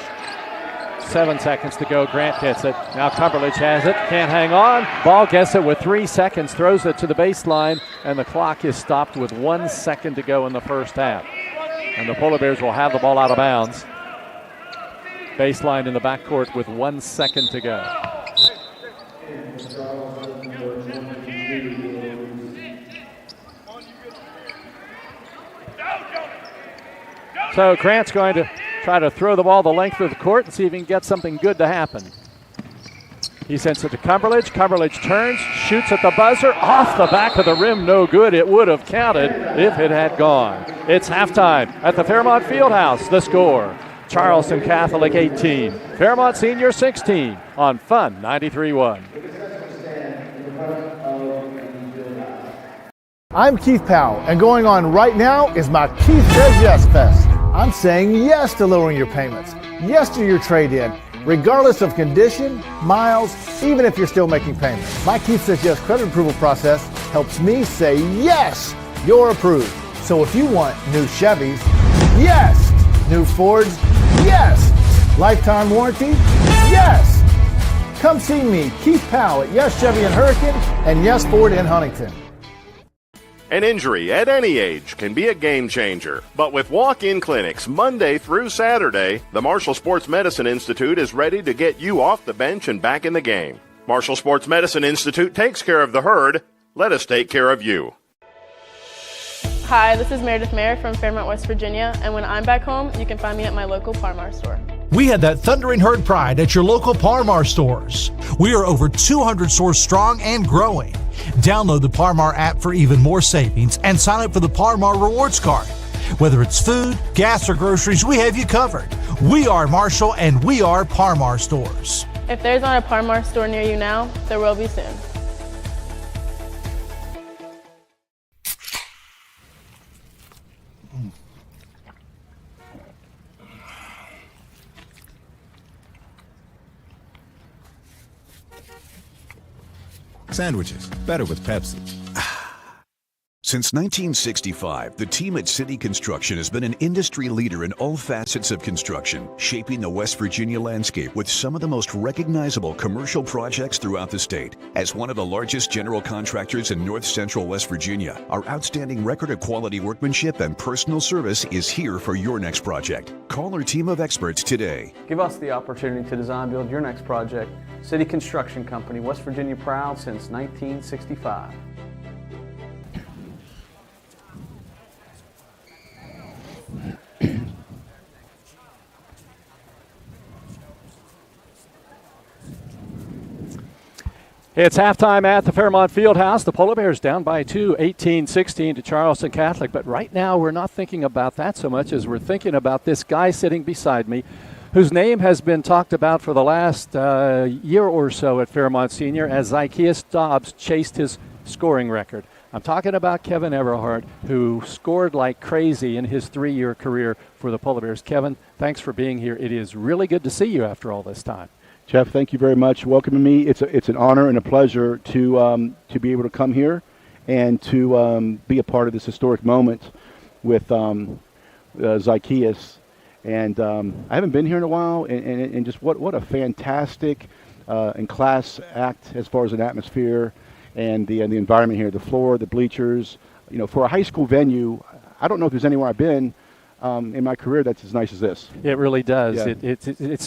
7 seconds to go. Grant gets it. Now Cumberledge has it. Can't hang on. Ball gets it with 3 seconds. Throws it to the baseline. And the clock is stopped with 1 second to go in the first half. And the Polar Bears will have the ball out of bounds. Baseline in the backcourt with 1 second to go. So Grant's going to try to throw the ball the length of the court and see if he can get something good to happen. He sends it to Cumberledge. Cumberledge turns, shoots at the buzzer, off the back of the rim, no good. It would have counted if it had gone. It's halftime at the Fairmont Fieldhouse. The score, Charleston Catholic 18, Fairmont Senior 16 on Fun 93.1. I'm Keith Powell, and going on right now is my Keith Says Yes Fest. I'm saying yes to lowering your payments, yes to your trade-in, regardless of condition, miles, even if you're still making payments. My Keith Says Yes credit approval process helps me say yes, you're approved. So if you want new Chevys, yes. New Fords, yes. Lifetime warranty, yes. Come see me, Keith Powell at Yes Chevy in Hurricane and Yes Ford in Huntington. An injury at any age can be a game changer, but with walk-in clinics Monday through Saturday, the Marshall Sports Medicine Institute is ready to get you off the bench and back in the game. Marshall Sports Medicine Institute takes care of the herd. Let us take care of you. Hi, this is Meredith Mayer from Fairmont, West Virginia, and when I'm back home, you can find me at my local Par-Mar store. We had that thundering herd pride at your local Par-Mar stores. We are over 200 stores strong and growing. Download the Par-Mar app for even more savings and sign up for the Par-Mar Rewards Card. Whether it's food, gas, or groceries, we have you covered. We are Marshall, and we are Par-Mar stores. If there's not a Par-Mar store near you now, there will be soon. Sandwiches, better with Pepsi. Since 1965, the team at City Construction has been an industry leader in all facets of construction, shaping the West Virginia landscape with some of the most recognizable commercial projects throughout the state. As one of the largest general contractors in north central West Virginia, our outstanding record of quality workmanship and personal service is here for your next project. Call our team of experts today. Give us the opportunity to design build your next project. City Construction Company, West Virginia proud since 1965. It's halftime at the Fairmont Fieldhouse. The Polar Bears down by 2, 18-16 to Charleston Catholic. But right now we're not thinking about that so much as we're thinking about this guy sitting beside me whose name has been talked about for the last year or so at Fairmont Senior as Zacchaeus Dobbs chased his scoring record. I'm talking about Kevin Everhart, who scored like crazy in his 3-year career for the Polar Bears. Kevin, thanks for being here. It is really good to see you after all this time. Jeff, thank you very much. Welcome to me. It's an honor and a pleasure to be able to come here and to be a part of this historic moment with Zacchaeus. And I haven't been here in a while, and just what a fantastic and class act as far as an atmosphere and the environment here, the floor, the bleachers. You know, for a high school venue, I don't know if there's anywhere I've been in my career that's as nice as this. It really does. Yeah.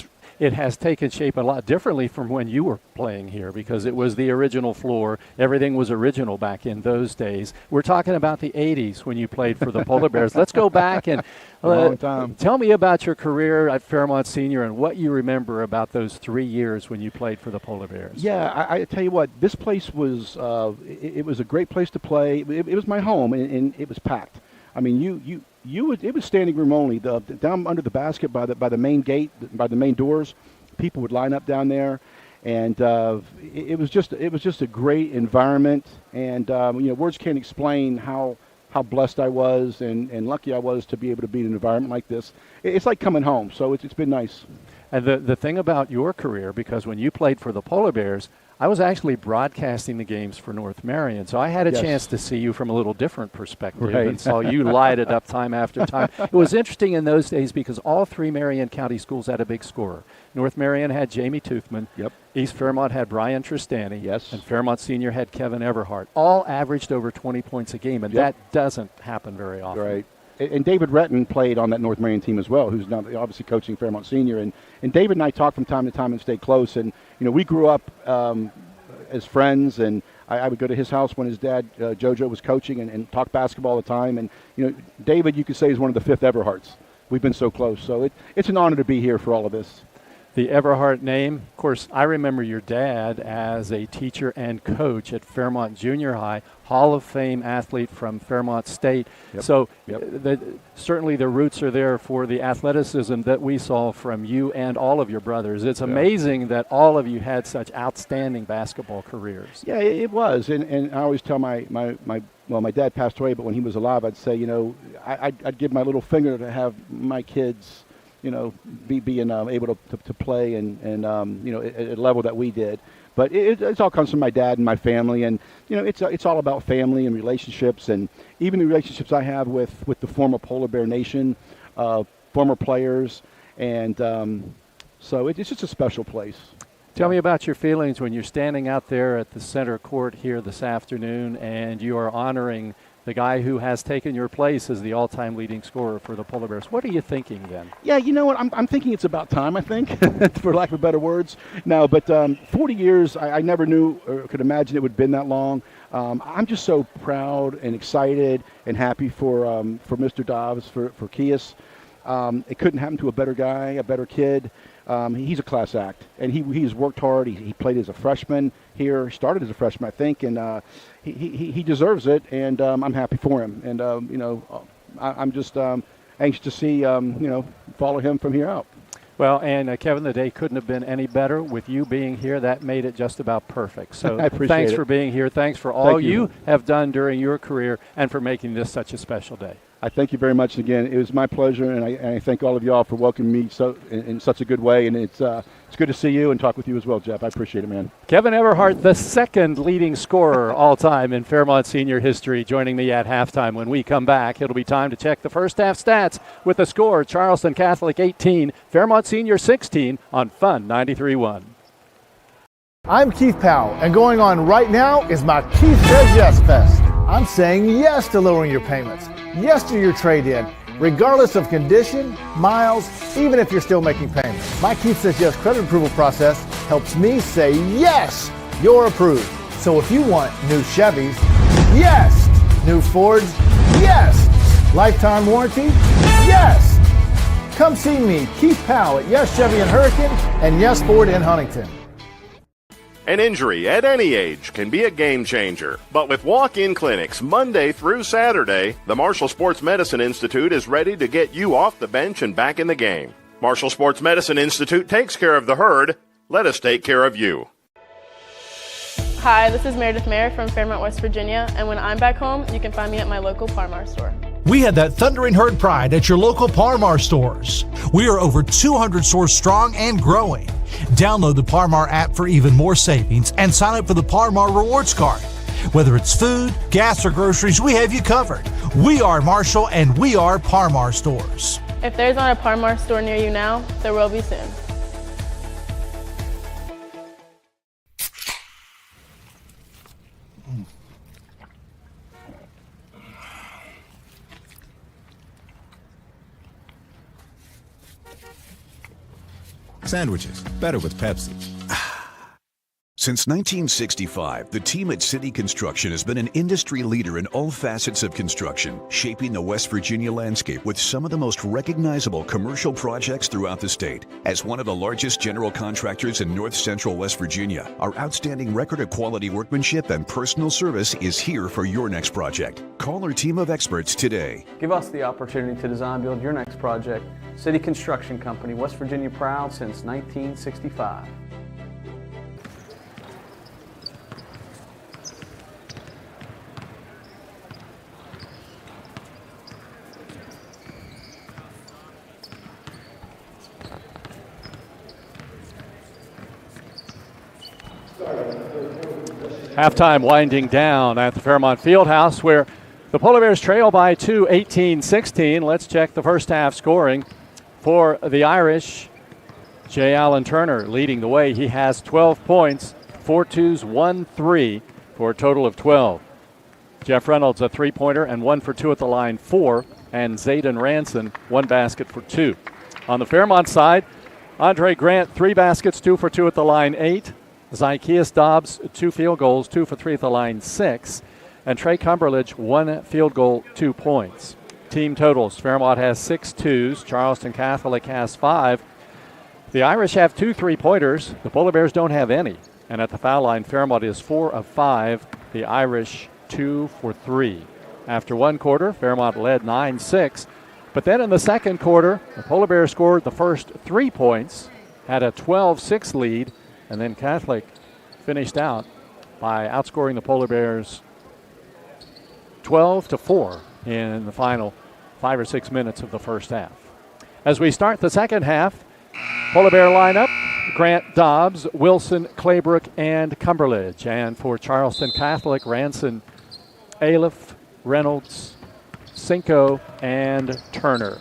It has taken shape a lot differently from when you were playing here because it was the original floor. Everything was original back in those days. We're talking about the 80s when you played for the Polar Bears. Let's go back and long time. Tell me about your career at Fairmont Senior and what you remember about those 3 years when you played for the Polar Bears. Yeah, I tell you what, this place was it was a great place to play. It was my home, and it was packed. I mean, it was standing room only. Down under the basket by the main gate, by the main doors, people would line up down there, and it was just a great environment. And words can't explain how blessed I was and lucky I was to be able to be in an environment like this. It's like coming home. So it's been nice. And the thing about your career, because when you played for the Polar Bears, I was actually broadcasting the games for North Marion, so I had a chance to see you from a little different perspective and saw you light it up time after time. It was interesting in those days because all 3 Marion County schools had a big scorer. North Marion had Jamie Toothman. Yep. East Fairmont had Brian Tristani. Yes. And Fairmont Senior had Kevin Everhart. All averaged over 20 points a game, and that doesn't happen very often. Right. And David Retton played on that North Marion team as well, who's now obviously coaching Fairmont Senior. And David and I talk from time to time and stay close. And, we grew up as friends, and I would go to his house when his dad, JoJo, was coaching and talk basketball all the time. And, David, you could say, is one of the 5th Everharts. We've been so close. So it's an honor to be here for all of this. The Everhart name, of course, I remember your dad as a teacher and coach at Fairmont Junior High, Hall of Fame athlete from Fairmont State. Yep. So certainly the roots are there for the athleticism that we saw from you and all of your brothers. It's amazing that all of you had such outstanding basketball careers. Yeah, it was. And I always tell my dad passed away, but when he was alive, I'd say, I'd give my little finger to have my kids being able to play and at a level that we did. But it all comes from my dad and my family, and it's all about family and relationships, and even the relationships I have with the former Polar Bear Nation, former players, and so it's just a special place. Tell me about your feelings when you're standing out there at the center court here this afternoon and you are honoring the guy who has taken your place as the all-time leading scorer for the Polar Bears. What are you thinking then? Yeah, you know what? I'm thinking it's about time, I think, for lack of better words. No, but 40 years, I never knew or could imagine it would have been that long. I'm just so proud and excited and happy for Mr. Dobbs, for Kias. It couldn't happen to a better guy, a better kid. He's a class act, and he's worked hard. He played as a freshman here, started as a freshman, I think, and he deserves it, and I'm happy for him. And, I'm just anxious to see, follow him from here out. Well, and Kevin, the day couldn't have been any better with you being here. That made it just about perfect. So I appreciate thanks it. for being here. Thanks for all Thank you. you have done during your career and for making this such a special day. I thank you very much again. It was my pleasure, and I thank all of you all for welcoming me in such a good way. And it's good to see you and talk with you as well, Jeff. I appreciate it, man. Kevin Everhart, the second leading scorer all time in Fairmont senior history, joining me at halftime. When we come back, it'll be time to check the first half stats with the score: Charleston Catholic 18, Fairmont Senior 16 on Fun 93.1. I'm Keith Powell, and going on right now is my Keith Says Yes Fest. I'm saying yes to lowering your payments, yes to your trade-in, regardless of condition, miles, even if you're still making payments. My Keith Says Yes credit approval process helps me say yes, you're approved. So if you want new Chevys, yes. New Fords, yes. Lifetime warranty, yes. Come see me, Keith Powell at Yes Chevy in Hurricane and Yes Ford in Huntington. An injury at any age can be a game changer. But with walk-in clinics Monday through Saturday, the Marshall Sports Medicine Institute is ready to get you off the bench and back in the game. Marshall Sports Medicine Institute takes care of the herd. Let us take care of you. Hi, this is Meredith Mayer from Fairmont, West Virginia, and when I'm back home, you can find me at my local Parmar store. We had that thundering herd pride at your local Parmar stores. We are over 200 stores strong and growing. Download the Parmar app for even more savings and sign up for the Parmar Rewards Card. Whether it's food, gas, or groceries, we have you covered. We are Marshall and we are Parmar stores. If there's not a Parmar store near you now, there will be soon. Sandwiches, better with Pepsi. Since 1965, the team at City Construction has been an industry leader in all facets of construction, shaping the West Virginia landscape with some of the most recognizable commercial projects throughout the state. As one of the largest general contractors in north central West Virginia, our outstanding record of quality workmanship and personal service is here for your next project. Call our team of experts today. Give us the opportunity to design build your next project. City Construction Company, West Virginia proud since 1965. Halftime winding down at the Fairmont Fieldhouse, where the Polar Bears trail by 2, 18-16. Let's check the first half scoring for the Irish. J. Allen Turner leading the way. He has 12 points, 4 twos, 1 3 for a total of 12. Jeff Reynolds a three-pointer and 1 for 2 at the line, 4. And Zayden Ranson 1 basket for 2. On the Fairmont side, Andre Grant 3 baskets, 2 for 2 at the line, 8. Zykeas Dobbs 2 field goals, 2 for 3 at the line, 6. And Trey Cumberledge 1 field goal, 2 points. Team totals, Fairmont has 6 twos, Charleston Catholic has 5. The Irish have 2 three-pointers. The Polar Bears don't have any. And at the foul line, Fairmont is 4 of 5. The Irish 2 for 3. After one quarter, Fairmont led 9-6. But then in the second quarter, the Polar Bears scored the first 3 points, had a 12-6 lead, and then Catholic finished out by outscoring the Polar Bears 12-4 in the final 5 or 6 minutes of the first half. As we start the second half, Polar Bear lineup: Grant, Dobbs, Wilson, Claybrook, and Cumberledge. And for Charleston Catholic, Ranson, Aliff, Reynolds, Cinco, and Turner.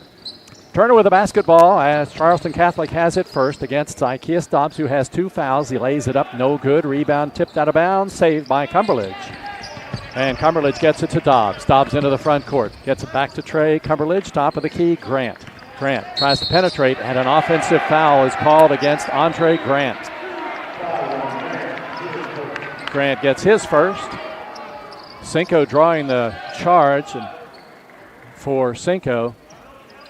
Turner with a basketball as Charleston Catholic has it first against Zykeas Dobbs, who has 2 fouls. He lays it up, no good. Rebound tipped out of bounds, saved by Cumberledge. And Cumberledge gets it to Dobbs. Dobbs into the front court. Gets it back to Trey Cumberledge. Top of the key, Grant. Grant tries to penetrate, and an offensive foul is called against Andre Grant. Grant gets his first. Cinco drawing the charge, and for Cinco,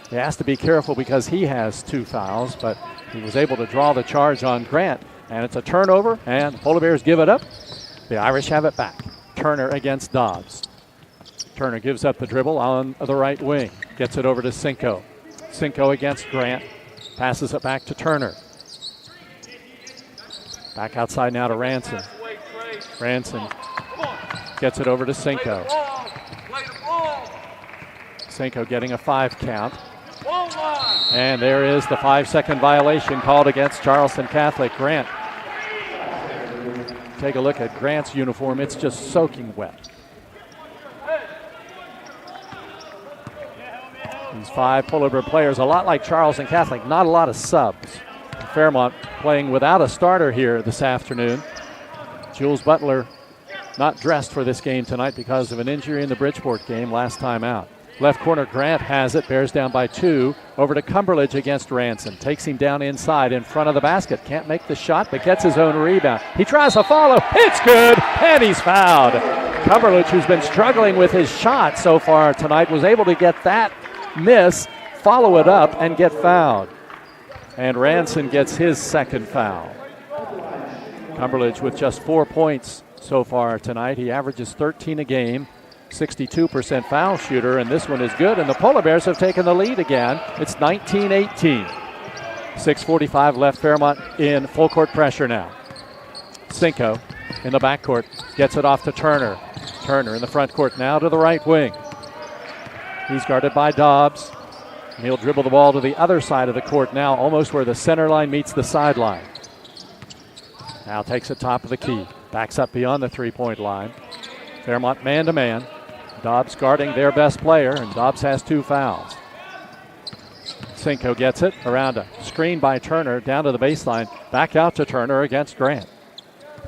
he has to be careful because he has 2 fouls, but he was able to draw the charge on Grant, and it's a turnover, and the Polar Bears give it up. The Irish have it back. Turner against Dobbs. Turner gives up the dribble on the right wing. Gets it over to Cinco. Cinco against Grant. Passes it back to Turner. Back outside now to Ranson. Ranson gets it over to Cinco. Cinco getting a 5 count. And there is the 5-second violation called against Charleston Catholic. Grant. Take a look at Grant's uniform. It's just soaking wet. These 5 Polar Bear players, a lot like Charleston Catholic, not a lot of subs. Fairmont playing without a starter here this afternoon. Jules Butler not dressed for this game tonight because of an injury in the Bridgeport game last time out. Left corner, Grant has it, Bears down by 2. Over to Cumberledge against Ranson. Takes him down inside in front of the basket. Can't make the shot, but gets his own rebound. He tries a follow. It's good, and he's fouled. Cumberledge, who's been struggling with his shot so far tonight, was able to get that miss, follow it up, and get fouled. And Ranson gets his second foul. Cumberledge with just 4 points so far tonight. He averages 13 a game. 62% foul shooter, and this one is good, and the Polar Bears have taken the lead again. It's 19-18. 6:45 left. Fairmont in full court pressure now. Cinco in the backcourt gets it off to Turner. Turner in the front court now to the right wing. He's guarded by Dobbs. And he'll dribble the ball to the other side of the court now, almost where the center line meets the sideline. Now takes it top of the key. Backs up beyond the three-point line. Fairmont man-to-man. Dobbs guarding their best player, and Dobbs has 2 fouls. Cinco gets it around a screen by Turner down to the baseline. Back out to Turner against Grant.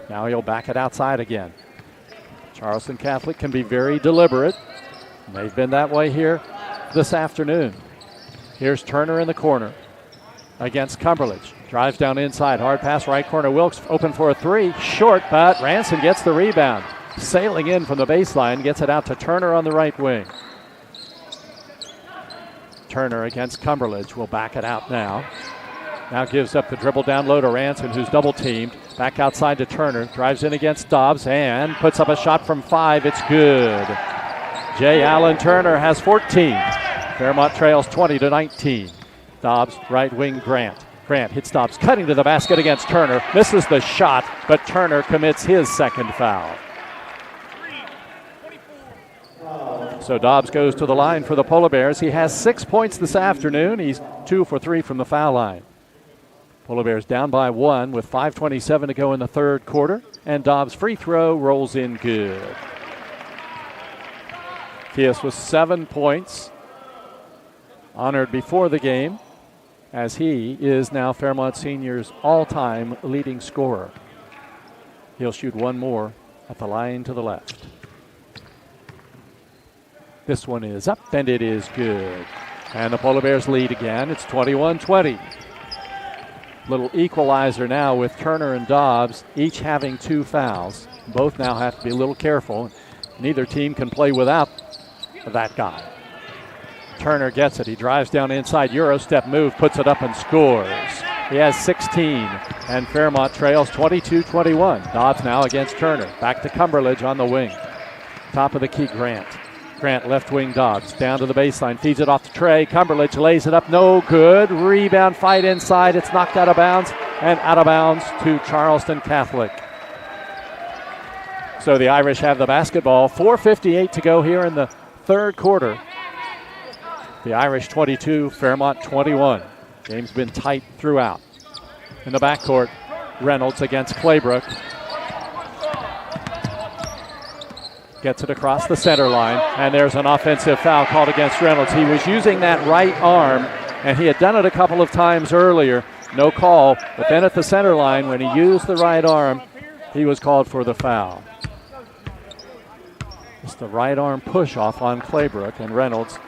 Now he'll back it outside again. Charleston Catholic can be very deliberate. They've been that way here this afternoon. Here's Turner in the corner against Cumberledge. Drives down inside. Hard pass right corner. Wilkes open for a 3. Short, but Ranson gets the rebound. Sailing in from the baseline, gets it out to Turner on the right wing. Turner against Cumberledge will back it out now. Now gives up the dribble down low to Ranson, who's double teamed. Back outside to Turner. Drives in against Dobbs and puts up a shot from 5. It's good. Jay Allen Turner has 14. Fairmont trails 20-19. Dobbs, right wing, Grant. Grant hits Dobbs, cutting to the basket against Turner. Misses the shot, but Turner commits his second foul. So Dobbs goes to the line for the Polar Bears. He has 6 points this afternoon. He's 2 for 3 from the foul line. Polar Bears down by 1 with 5:27 to go in the third quarter. And Dobbs' free throw rolls in good. Kies with 7 points. Honored before the game, as he is now Fairmont Senior's all-time leading scorer. He'll shoot one more at the line to the left. This one is up, and it is good. And the Polar Bears lead again. It's 21-20. Little equalizer now with Turner and Dobbs, each having 2 fouls. Both now have to be a little careful. Neither team can play without that guy. Turner gets it. He drives down inside. Euro step move, puts it up and scores. He has 16, and Fairmont trails 22-21. Dobbs now against Turner. Back to Cumberledge on the wing. Top of the key, Grant. Grant, left wing, Dobbs. Down to the baseline. Feeds it off to Trey. Cumberledge lays it up. No good. Rebound fight inside. It's knocked out of bounds. And out of bounds to Charleston Catholic. So the Irish have the basketball. 4:58 to go here in the third quarter. The Irish 22, Fairmont 21. Game's been tight throughout. In the backcourt, Reynolds against Claybrook. Gets it across the center line, and there's an offensive foul called against Reynolds. He was using that right arm, and he had done it a couple of times earlier. No call, but then at the center line, when he used the right arm, he was called for the foul. Just the right arm push off on Claybrook, and Reynolds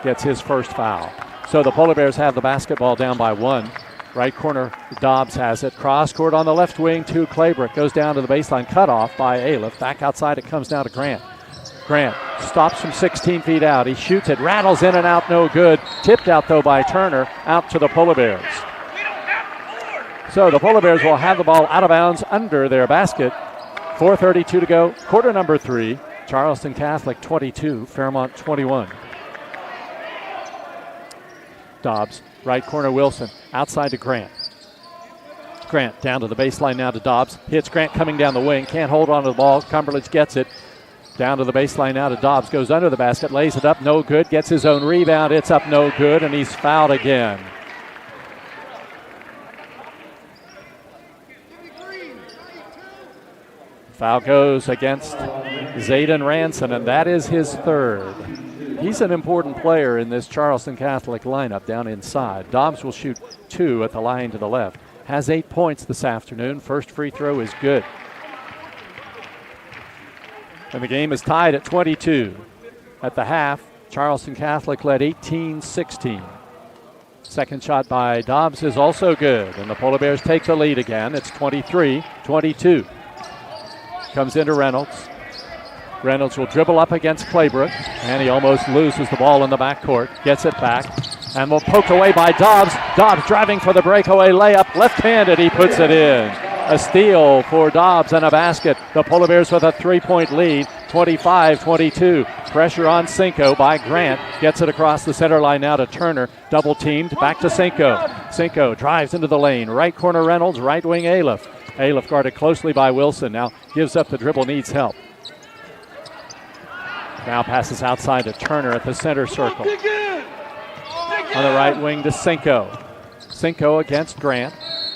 gets his first foul. So the Polar Bears have the basketball down by 1. Right corner, Dobbs has it. Cross court on the left wing to Claybrook. Goes down to the baseline, cut off by Aliff. Back outside, it comes down to Grant. Grant stops from 16 feet out. He shoots it, rattles in and out, no good. Tipped out, though, by Turner, out to the Polar Bears. So the Polar Bears will have the ball out of bounds under their basket. 4:32 to go, quarter number 3. Charleston Catholic 22, Fairmont 21. Dobbs, right corner Wilson, outside to Grant. Grant down to the baseline now to Dobbs. Hits Grant coming down the wing, can't hold on to the ball. Cumberledge gets it. Down to the baseline now to Dobbs, goes under the basket, lays it up, no good, gets his own rebound, it's up, no good, and he's fouled again. Foul goes against Zayden Ranson, and that is his third. He's an important player in this Charleston Catholic lineup down inside. Dobbs will shoot 2 at the line to the left. Has 8 points this afternoon. First free throw is good. And the game is tied at 22. At the half, Charleston Catholic led 18-16. Second shot by Dobbs is also good, and the Polar Bears take the lead again. It's 23-22. Comes into Reynolds. Reynolds will dribble up against Claybrook, and he almost loses the ball in the backcourt. Gets it back, and will poke away by Dobbs. Dobbs driving for the breakaway layup. Left-handed, he puts it in. A steal for Dobbs and a basket. The Polar Bears with a 3-point lead, 25-22. Pressure on Cinco by Grant. Gets it across the center line now to Turner. Double teamed, back to Cinco. Cinco drives into the lane. Right corner Reynolds, right wing Aliff. Aliff guarded closely by Wilson. Now gives up the dribble, needs help. Now passes outside to Turner at the center circle. On the right wing to Cinco. Cinco against Grant.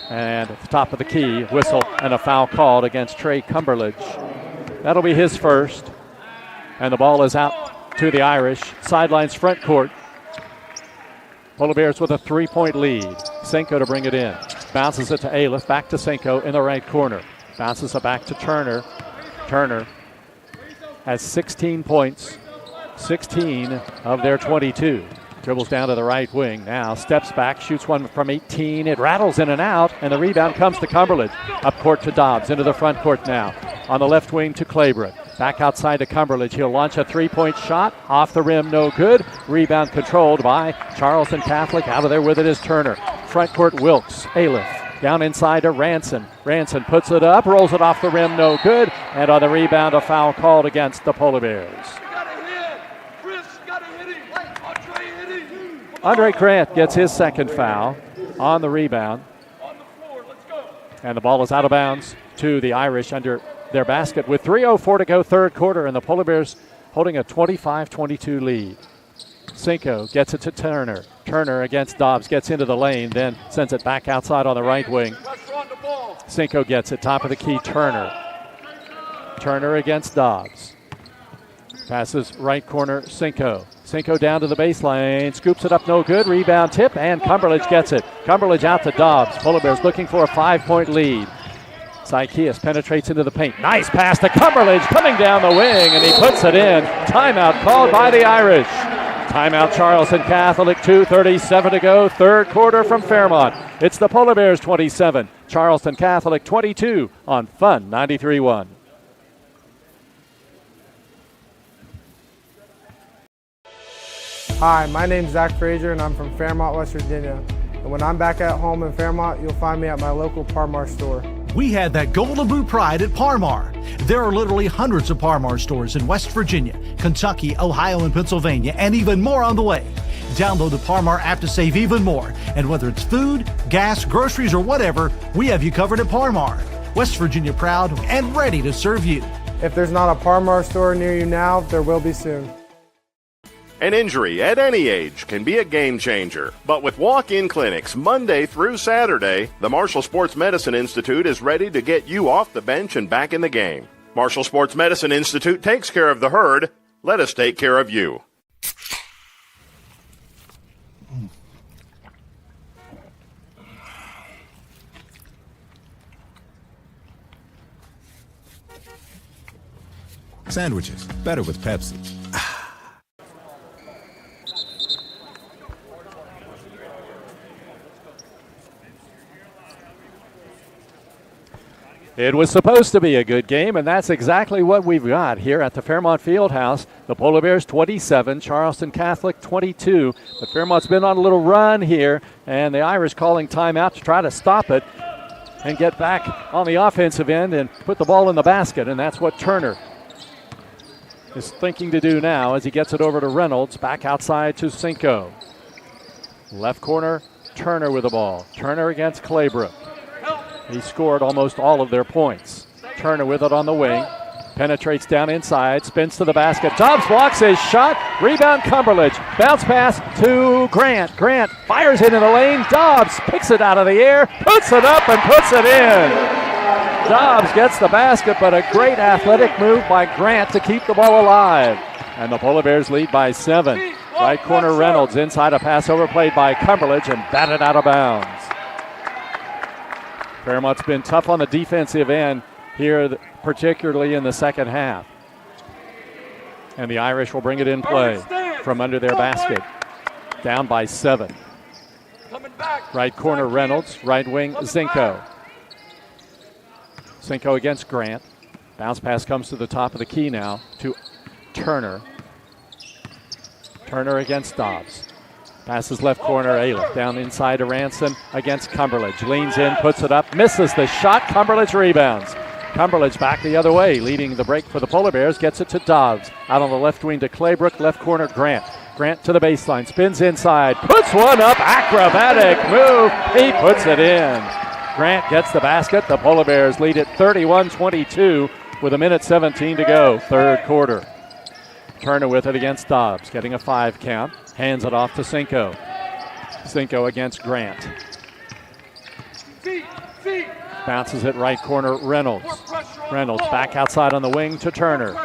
And at the top of the key, whistle and a foul called against Trey Cumberledge. That'll be his first. And the ball is out to the Irish. Sidelines front court. Polar Bears with a 3-point lead. Cinco to bring it in. Bounces it to Aliff. Back to Cinco in the right corner. Bounces it back to Turner. Turner has 16 points. 16 of their 22. Dribbles down to the right wing. Now steps back, shoots one from 18. It rattles in and out, and the rebound comes to Cumberledge. Up court to Dobbs, into the front court now. On the left wing to Claybrook. Back outside to Cumberledge. He'll launch a 3-point shot. Off the rim, no good. Rebound controlled by Charleston Catholic. Out of there with it is Turner. Front court Wilkes. Aliff. Down inside to Ranson. Ranson puts it up, rolls it off the rim, no good. And on the rebound, a foul called against the Polar Bears. Andre Grant gets his second foul on the rebound. And the ball is out of bounds to the Irish under their basket with 3:04 to go, third quarter, and the Polar Bears holding a 25-22 lead. Cinco gets it to Turner. Turner against Dobbs, gets into the lane, then sends it back outside on the right wing. Cinco gets it, top of the key, Turner. Turner against Dobbs. Passes right corner, Cinco. Cinco down to the baseline, scoops it up, no good. Rebound tip, and Cumberledge gets it. Cumberledge out to Dobbs. Polar Bears looking for a 5-point lead. Zykeas penetrates into the paint. Nice pass to Cumberledge coming down the wing, and he puts it in. Timeout called by the Irish. Timeout Charleston Catholic, 2:37 to go, third quarter from Fairmont. It's the Polar Bears 27, Charleston Catholic 22 on Fun 93.1. Hi, my name's Zach Frazier and I'm from Fairmont, West Virginia. And when I'm back at home in Fairmont, you'll find me at my local Parmar store. We had that Golden Boot pride at Parmar. There are literally hundreds of Parmar stores in West Virginia, Kentucky, Ohio, and Pennsylvania, and even more on the way. Download the Parmar app to save even more. And whether it's food, gas, groceries, or whatever, we have you covered at Parmar. West Virginia proud and ready to serve you. If there's not a Parmar store near you now, there will be soon. An injury at any age can be a game changer. But with walk-in clinics Monday through Saturday, the Marshall Sports Medicine Institute is ready to get you off the bench and back in the game. Marshall Sports Medicine Institute takes care of the herd. Let us take care of you. Sandwiches, better with Pepsi. It was supposed to be a good game, and that's exactly what we've got here at the Fairmont Fieldhouse. The Polar Bears 27, Charleston Catholic 22. But Fairmont's been on a little run here, and the Irish calling timeout to try to stop it and get back on the offensive end and put the ball in the basket, and that's what Turner is thinking to do now as he gets it over to Reynolds, back outside to Cinco. Left corner, Turner with the ball. Turner against Claybrook. He scored almost all of their points. Turner with it on the wing. Penetrates down inside, spins to the basket. Dobbs blocks his shot. Rebound Cumberledge. Bounce pass to Grant. Grant fires it in the lane. Dobbs picks it out of the air, puts it up and puts it in. Dobbs gets the basket, but a great athletic move by Grant to keep the ball alive. And the Polar Bears lead by 7. Right corner Reynolds inside, a pass overplayed by Cumberledge and batted out of bounds. Fairmont's been tough on the defensive end here, particularly in the second half. And the Irish will bring it in play from under their basket. Down by 7. Right corner Reynolds, right wing Zinco. Zinco against Grant. Bounce pass comes to the top of the key now to Turner. Turner against Dobbs. Passes left corner, Ailiff down inside to Ranson against Cumberledge. Leans in, puts it up, misses the shot. Cumberledge rebounds. Cumberledge back the other way, leading the break for the Polar Bears. Gets it to Dobbs. Out on the left wing to Claybrook, left corner Grant. Grant to the baseline, spins inside, puts one up, acrobatic move. He puts it in. Grant gets the basket. The Polar Bears lead it 31-22 with 1:17 to go, third quarter. Turner with it against Dobbs, getting a 5 count. Hands it off to Cinco. Cinco against Grant. Bounces it right corner, Reynolds. Reynolds back outside on the wing to Turner.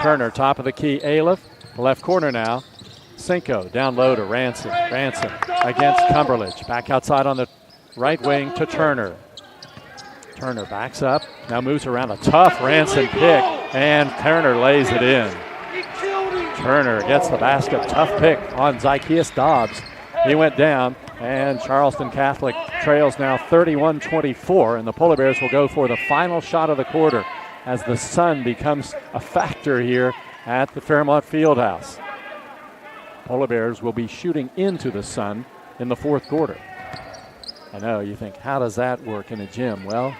Turner, top of the key, Ailiff. Left corner now. Cinco down low to Ranson. Ranson against Cumberledge. Back outside on the right wing to Turner. Turner backs up, now moves around a tough Ranson pick, and Turner lays it in. Turner gets the basket. Tough pick on Zykeus Dobbs. He went down, and Charleston Catholic trails now 31-24, and the Polar Bears will go for the final shot of the quarter as the sun becomes a factor here at the Fairmont Fieldhouse. Polar Bears will be shooting into the sun in the fourth quarter. I know, you think, how does that work in a gym? Well,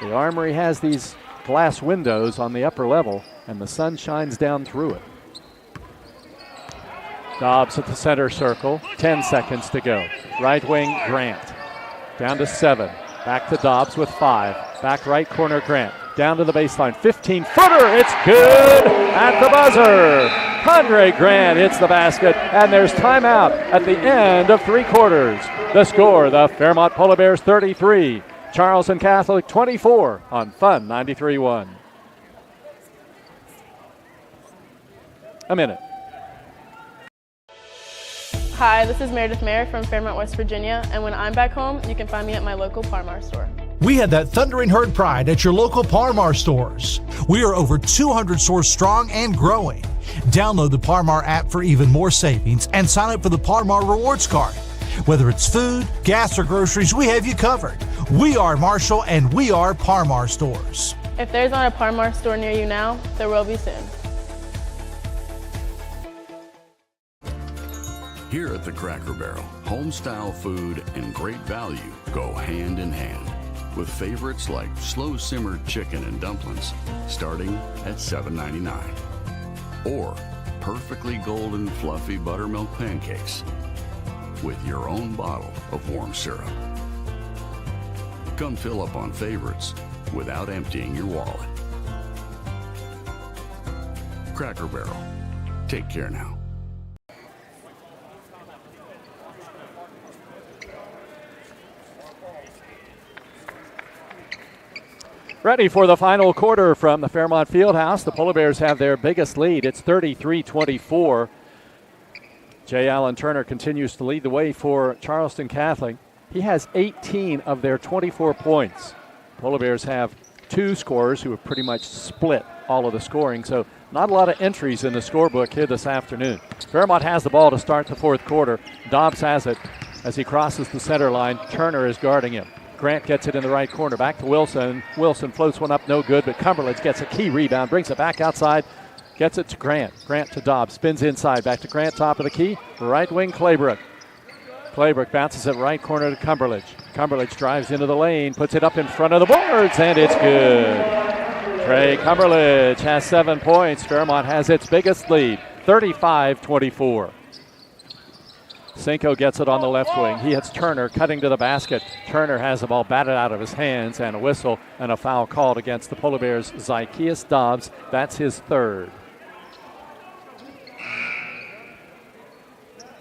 the Armory has these glass windows on the upper level, and the sun shines down through it. Dobbs at the center circle, 10 seconds to go. Right wing, Grant. Down to 7. Back to Dobbs with 5. Back right corner, Grant. Down to the baseline, 15-footer. It's good at the buzzer. Andre Grant hits the basket, and there's timeout at the end of 3 quarters. The score, the Fairmont Polar Bears 33, Charleston Catholic 24 on Fun 93.1. A minute. Hi, this is Meredith Mayer from Fairmont, West Virginia, and when I'm back home, you can find me at my local Parmar store. We had that thundering herd pride at your local Parmar stores. We are over 200 stores strong and growing. Download the Parmar app for even more savings and sign up for the Parmar Rewards Card. Whether it's food, gas, or groceries, we have you covered. We are Marshall, and we are Parmar stores. If there's not a Parmar store near you now, there will be soon. Here at the Cracker Barrel, home-style food and great value go hand in hand, with favorites like slow-simmered chicken and dumplings starting at $7.99, or perfectly golden fluffy buttermilk pancakes with your own bottle of warm syrup. Come fill up on favorites without emptying your wallet. Cracker Barrel. Take care now. Ready for the final quarter from the Fairmont Fieldhouse. The Polar Bears have their biggest lead. It's 33-24. J. Allen Turner continues to lead the way for Charleston Catholic. He has 18 of their 24 points. Polar Bears have 2 scorers who have pretty much split all of the scoring. So not a lot of entries in the scorebook here this afternoon. Fairmont has the ball to start the fourth quarter. Dobbs has it as he crosses the center line. Turner is guarding him. Grant gets it in the right corner. Back to Wilson. Wilson floats one up, no good, but Cumberledge gets a key rebound, brings it back outside, gets it to Grant. Grant to Dobbs, spins inside, back to Grant, top of the key. Right wing, Claybrook. Claybrook bounces it right corner to Cumberledge. Cumberledge drives into the lane, puts it up in front of the boards, and it's good. Trey Cumberledge has 7 points. Fairmont has its biggest lead, 35-24. Cinco gets it on the left wing. He hits Turner, cutting to the basket. Turner has the ball batted out of his hands, and a whistle and a foul called against the Polar Bears' Zykeus Dobbs. That's his third.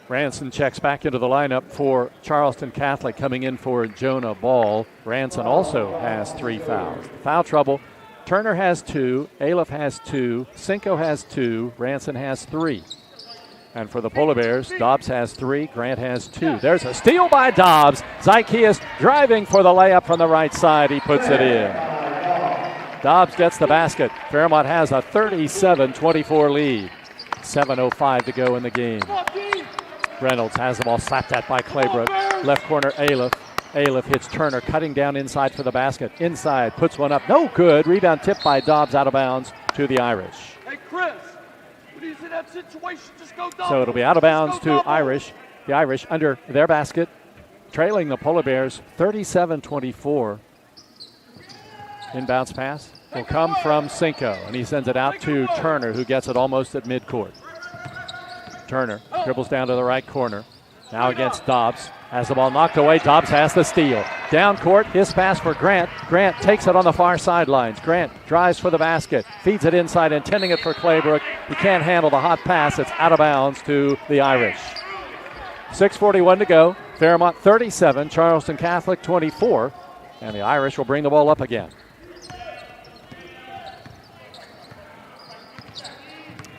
Ranson checks back into the lineup for Charleston Catholic, coming in for Jonah Ball. Ranson also has 3 fouls. Foul trouble. Turner has 2, Aliff has 2, Cinco has 2, Ranson has 3. And for the Polar Bears, Dobbs has 3, Grant has 2. There's a steal by Dobbs. Zykeus driving for the layup from the right side. He puts it in. Dobbs gets the basket. Fairmont has a 37-24 lead. 7:05 to go in the game. Reynolds has the ball slapped at by Claybrook. Left corner, Aliff. Aliff hits Turner, cutting down inside for the basket. Inside, puts one up. No good. Rebound tipped by Dobbs out of bounds to the Irish. Hey, Chris. When he's in that situation, just go double. So it'll be out of bounds to Irish. The Irish under their basket, trailing the Polar Bears 37-24. Inbounds pass will come from Cinco, and he sends it out to Turner, who gets it almost at midcourt. Turner dribbles down to the right corner. Now against Dobbs. Has the ball knocked away. Dobbs has the steal. Down court, his pass for Grant. Grant takes it on the far sidelines. Grant drives for the basket. Feeds it inside, intending it for Claybrook. He can't handle the hot pass. It's out of bounds to the Irish. 6:41 to go. Fairmont 37, Charleston Catholic 24. And the Irish will bring the ball up again.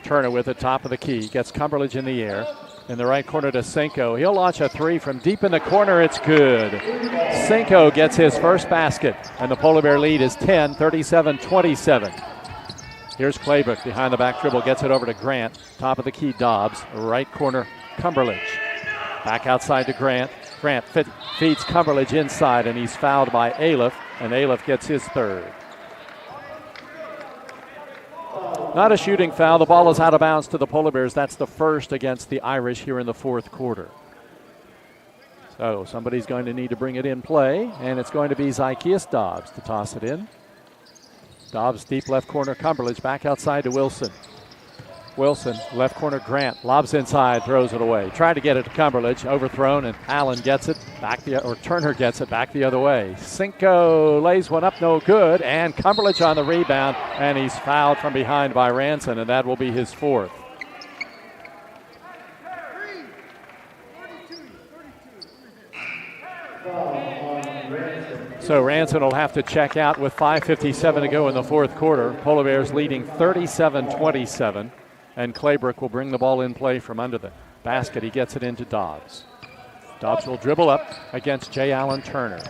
Turner with it, top of the key. Gets Cumberledge in the air. In the right corner to Cinco. He'll launch a 3 from deep in the corner. It's good. Cinco gets his first basket, and the Polar Bear lead is 10, 37-27. Here's Claybrook behind the back dribble. Gets it over to Grant. Top of the key, Dobbs. Right corner, Cumberledge. Back outside to Grant. Grant feeds Cumberledge inside, and he's fouled by Aliff, and Aliff gets his third. Not a shooting foul. The ball is out of bounds to the Polar Bears. That's the first against the Irish here in the fourth quarter. So somebody's going to need to bring it in play, and it's going to be Zykeus Dobbs to toss it in. Dobbs deep left corner, Cumberledge back outside to Wilson. Wilson, left corner, Grant, lobs inside, throws it away. Tried to get it to Cumberledge, overthrown, and Allen gets it back Turner gets it back the other way. Cinco lays one up, no good, and Cumberledge on the rebound, and he's fouled from behind by Ranson, and that will be his fourth. So Ranson will have to check out with 5:57 to go in the fourth quarter. Polar Bears leading 37-27. And Claybrook will bring the ball in play from under the basket. He gets it into Dobbs. Dobbs will dribble up against J. Allen Turner.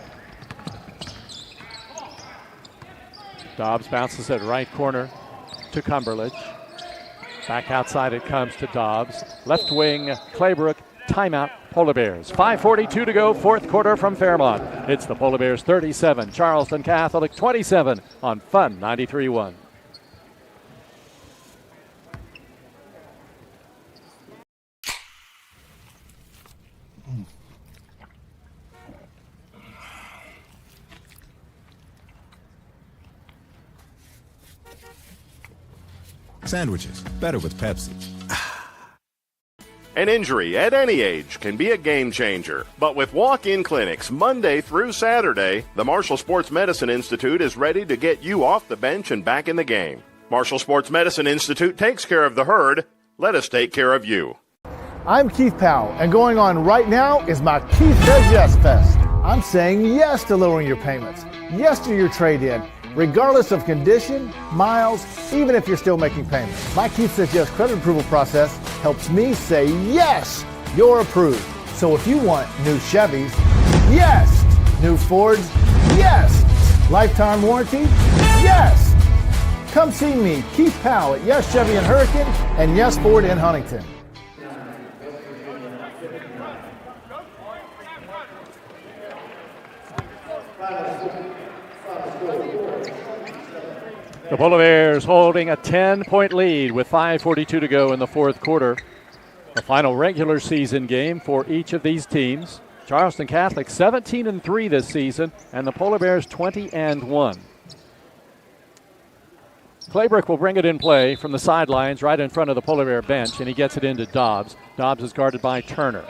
Dobbs bounces it right corner to Cumberledge. Back outside it comes to Dobbs. Left wing, Claybrook. Timeout, Polar Bears. 5:42 to go, fourth quarter from Fairmont. It's the Polar Bears 37, Charleston Catholic 27 on Fun 93.1. Sandwiches, better with Pepsi. An injury at any age can be a game changer. But with walk-in clinics Monday through Saturday, the Marshall Sports Medicine Institute is ready to get you off the bench and back in the game. Marshall Sports Medicine Institute takes care of the herd. Let us take care of you. I'm Keith Powell, and going on right now is my Keith Says Yes Fest. I'm saying yes to lowering your payments, yes to your trade-in, regardless of condition, miles, even if you're still making payments. My Keith Says Yes credit approval process helps me say yes, you're approved. So if you want new Chevys, yes. New Fords, yes. Lifetime warranty, yes. Come see me, Keith Powell at Yes Chevy in Hurricane and Yes Ford in Huntington. The Polar Bears holding a 10-point lead with 5:42 to go in the fourth quarter. The final regular season game for each of these teams. Charleston Catholic 17-3 this season, and the Polar Bears 20-1. Claybrook will bring it in play from the sidelines right in front of the Polar Bear bench, and he gets it into Dobbs. Dobbs is guarded by Turner.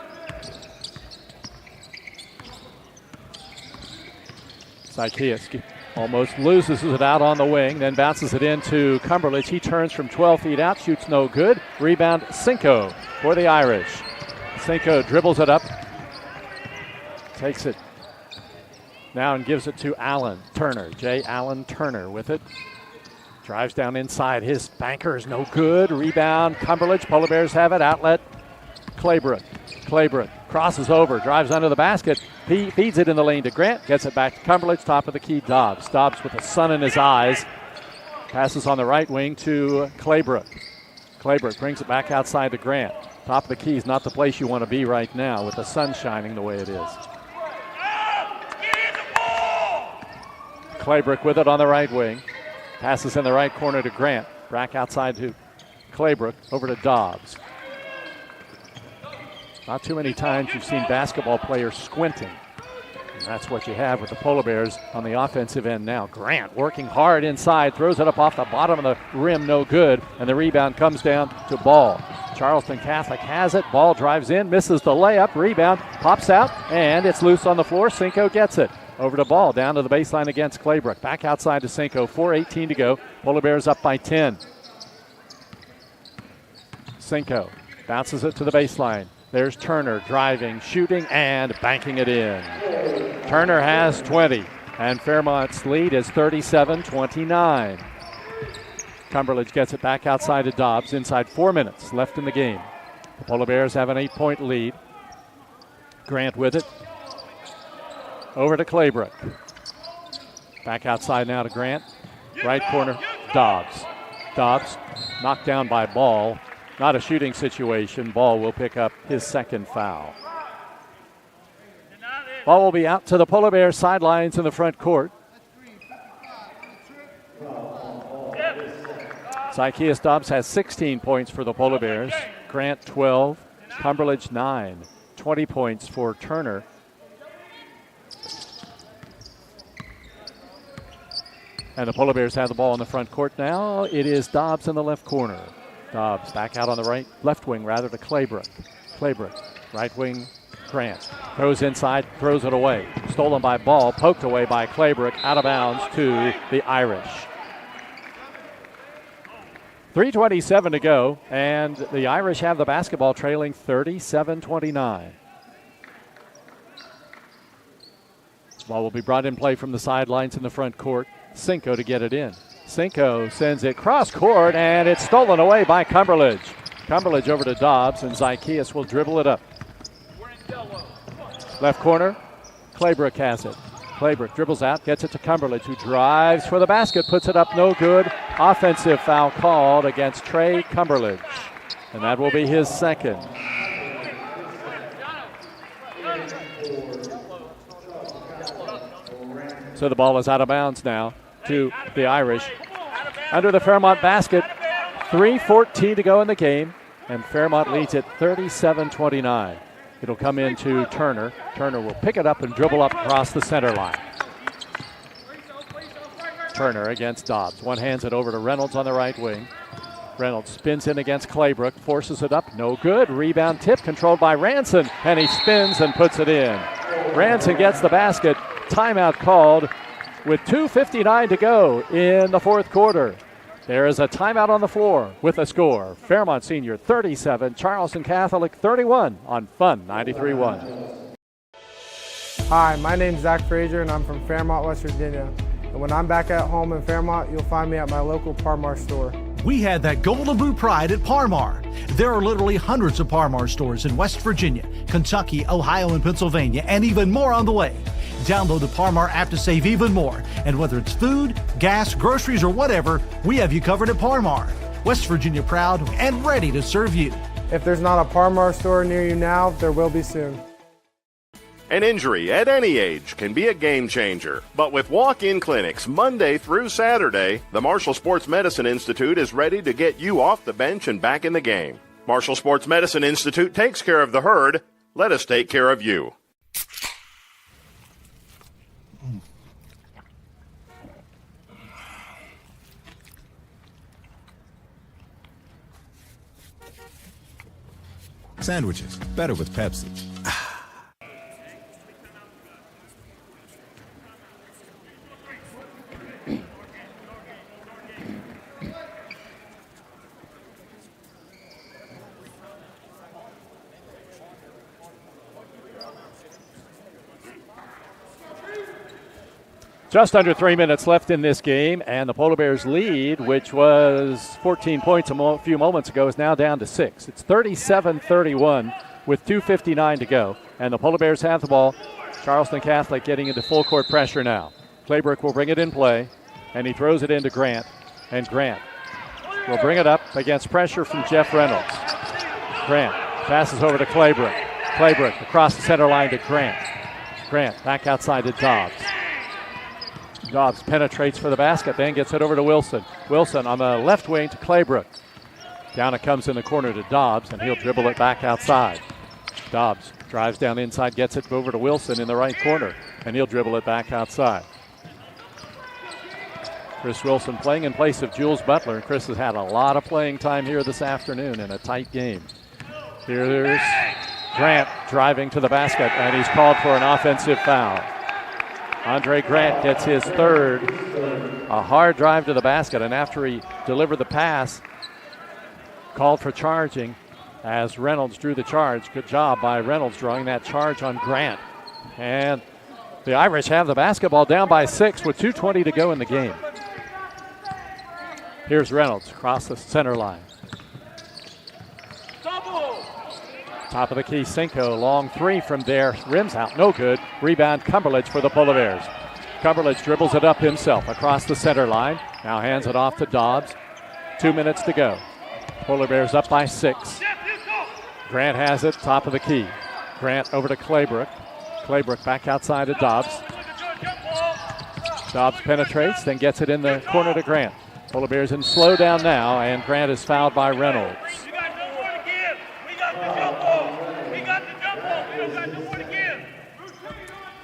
Zykeas almost loses it out on the wing, then bounces it into Cumberledge. He turns from 12 feet out, shoots no good. Rebound, Cinco for the Irish. Cinco dribbles it up, takes it now and gives it to Allen Turner. J. Allen Turner with it. Drives down inside. His banker is no good. Rebound, Cumberledge. Polar Bears have it. Outlet, Claybrook. Claybrook crosses over, drives under the basket, feeds it in the lane to Grant, gets it back to Cumberledge, top of the key, Dobbs. Dobbs with the sun in his eyes. Passes on the right wing to Claybrook. Claybrook brings it back outside to Grant. Top of the key is not the place you want to be right now with the sun shining the way it is. Claybrook with it on the right wing. Passes in the right corner to Grant. Back outside to Claybrook, over to Dobbs. Not too many times you've seen basketball players squinting. And that's what you have with the Polar Bears on the offensive end now. Grant working hard inside, throws it up off the bottom of the rim, no good. And the rebound comes down to Ball. Charleston Catholic has it. Ball drives in, misses the layup. Rebound, pops out, and it's loose on the floor. Cinco gets it. Over to Ball, down to the baseline against Claybrook. Back outside to Cinco, 4:18 to go. Polar Bears up by 10. Cinco bounces it to the baseline. There's Turner driving, shooting, and banking it in. Turner has 20, and Fairmont's lead is 37-29. Cumberledge gets it back outside to Dobbs. Inside 4 minutes left in the game. The Polar Bears have an 8-point lead. Grant with it. Over to Claybrook. Back outside now to Grant. Right corner, Dobbs. Dobbs knocked down by Ball. Not a shooting situation. Ball will pick up his second foul. Ball will be out to the Polar Bears sidelines in the front court. Zykeas Dobbs has 16 points for the Polar Bears. Grant 12. Cumberledge 9. 20 points for Turner. And the Polar Bears have the ball in the front court now. It is Dobbs in the left corner. Dobbs back out on the left wing rather to Claybrook. Claybrook, right wing, Grant. Throws inside, throws it away. Stolen by Ball, poked away by Claybrook, out of bounds to the Irish. 3:27 to go, and the Irish have the basketball trailing 37-29. Ball will be brought in play from the sidelines in the front court. Cinco to get it in. Cinco sends it cross court, and it's stolen away by Cumberledge. Cumberledge over to Dobbs, and Zykeas will dribble it up. Left corner, Claybrook has it. Claybrook dribbles out, gets it to Cumberledge, who drives for the basket, puts it up, no good. Offensive foul called against Trey Cumberledge, and that will be his second. So the ball is out of bounds now to the Irish. Under the Fairmont basket, 3:14 to go in the game, and Fairmont leads at 37-29. It'll come into Turner. Turner will pick it up and dribble up across the center line. Turner against Dobbs. One hands it over to Reynolds on the right wing. Reynolds spins in against Claybrook, forces it up, no good. Rebound tip controlled by Ranson, and he spins and puts it in. Ranson gets the basket. Timeout called with 2:59 to go in the fourth quarter. There is a timeout on the floor with a score. Fairmont Senior 37, Charleston Catholic 31 on Fun 93.1. Hi, my name's Zach Frazier, and I'm from Fairmont, West Virginia. And when I'm back at home in Fairmont, you'll find me at my local Parmar store. We had that golden boot pride at Parmar. There are literally hundreds of Parmar stores in West Virginia, Kentucky, Ohio, and Pennsylvania, and even more on the way. Download the Parmar app to save even more. And whether it's food, gas, groceries, or whatever, we have you covered at Parmar. West Virginia proud and ready to serve you. If there's not a Parmar store near you now, there will be soon. An injury at any age can be a game changer, but with walk-in clinics Monday through Saturday, the Marshall Sports Medicine Institute is ready to get you off the bench and back in the game. Marshall Sports Medicine Institute takes care of the herd. Let us take care of you. Sandwiches, better with Pepsi. Just under 3 minutes left in this game, and the Polar Bears lead, which was 14 points a few moments ago, is now down to 6. It's 37-31 with 2:59 to go, and the Polar Bears have the ball. Charleston Catholic getting into full court pressure now. Claybrook will bring it in play, and he throws it into Grant, and Grant will bring it up against pressure from Jeff Reynolds. Grant passes over to Claybrook. Claybrook across the center line to Grant. Grant back outside to Dobbs. Dobbs penetrates for the basket, then gets it over to Wilson. Wilson on the left wing to Claybrook. Down it comes in the corner to Dobbs, and he'll dribble it back outside. Dobbs drives down inside, gets it over to Wilson in the right corner, and he'll dribble it back outside. Chris Wilson playing in place of Jules Butler. Chris has had a lot of playing time here this afternoon in a tight game. Here's Grant driving to the basket, and he's called for an offensive foul. Andre Grant gets his third, a hard drive to the basket, and after he delivered the pass, called for charging as Reynolds drew the charge. Good job by Reynolds drawing that charge on Grant. And the Irish have the basketball down by 6 with 2:20 to go in the game. Here's Reynolds across the center line. Top of the key, Cinco, long three from there, rims out, no good. Rebound, Cumberledge for the Polar Bears. Cumberledge dribbles it up himself across the center line. Now hands it off to Dobbs. 2 minutes to go. Polar Bears up by 6. Grant has it, top of the key. Grant over to Claybrook. Claybrook back outside to Dobbs. Dobbs penetrates, then gets it in the corner to Grant. Polar Bears in slow down now, and Grant is fouled by Reynolds.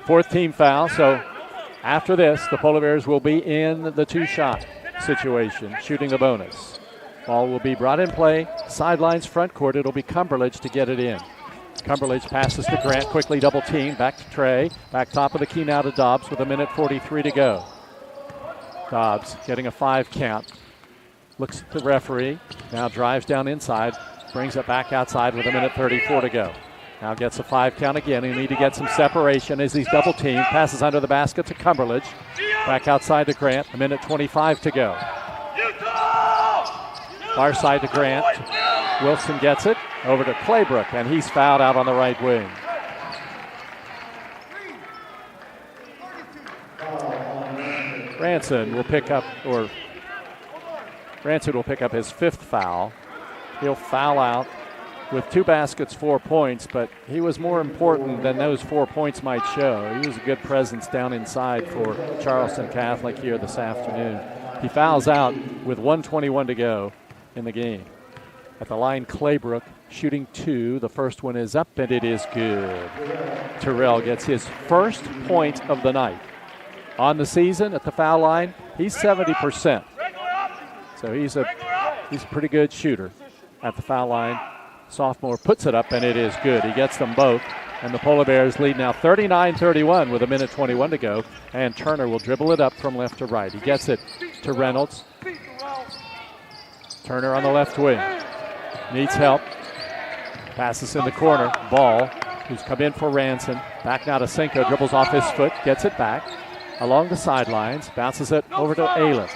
Fourth team foul, so after this, the Polar Bears will be in the two-shot situation, shooting the bonus. Ball will be brought in play, sidelines, front court. It'll be Cumberledge to get it in. Cumberledge passes to Grant, quickly double team, back to Trey, back top of the key now to Dobbs with 1:43 to go. Dobbs getting a 5 count, looks at the referee, now drives down inside, brings it back outside with 1:34 to go. Now gets a 5 count again. He'll need to get some separation as he's double teamed. Passes under the basket to Cumberledge. Back outside to Grant. 1:25 to go. Far side to Grant. Wilson gets it over to Claybrook, and he's fouled out on the right wing. Ranson will pick up his 5th foul. He'll foul out with 2 baskets, 4 points, but he was more important than those 4 points might show. He was a good presence down inside for Charleston Catholic here this afternoon. He fouls out with 1:21 to go in the game. At the line, Claybrook shooting 2. The first one is up, and it is good. Terrell gets his first point of the night. On the season at the foul line, he's 70%. So he's a pretty good shooter at the foul line. Sophomore puts it up, and it is good. He gets them both, and the Polar Bears lead now 39-31 with 1:21 to go, and Turner will dribble it up from left to right. He gets it to Reynolds. Turner on the left wing. Needs help. Passes in the corner. Ball, who's come in for Ranson. Back now to Cinco. Dribbles off his foot. Gets it back along the sidelines. Bounces it over to Ailiff.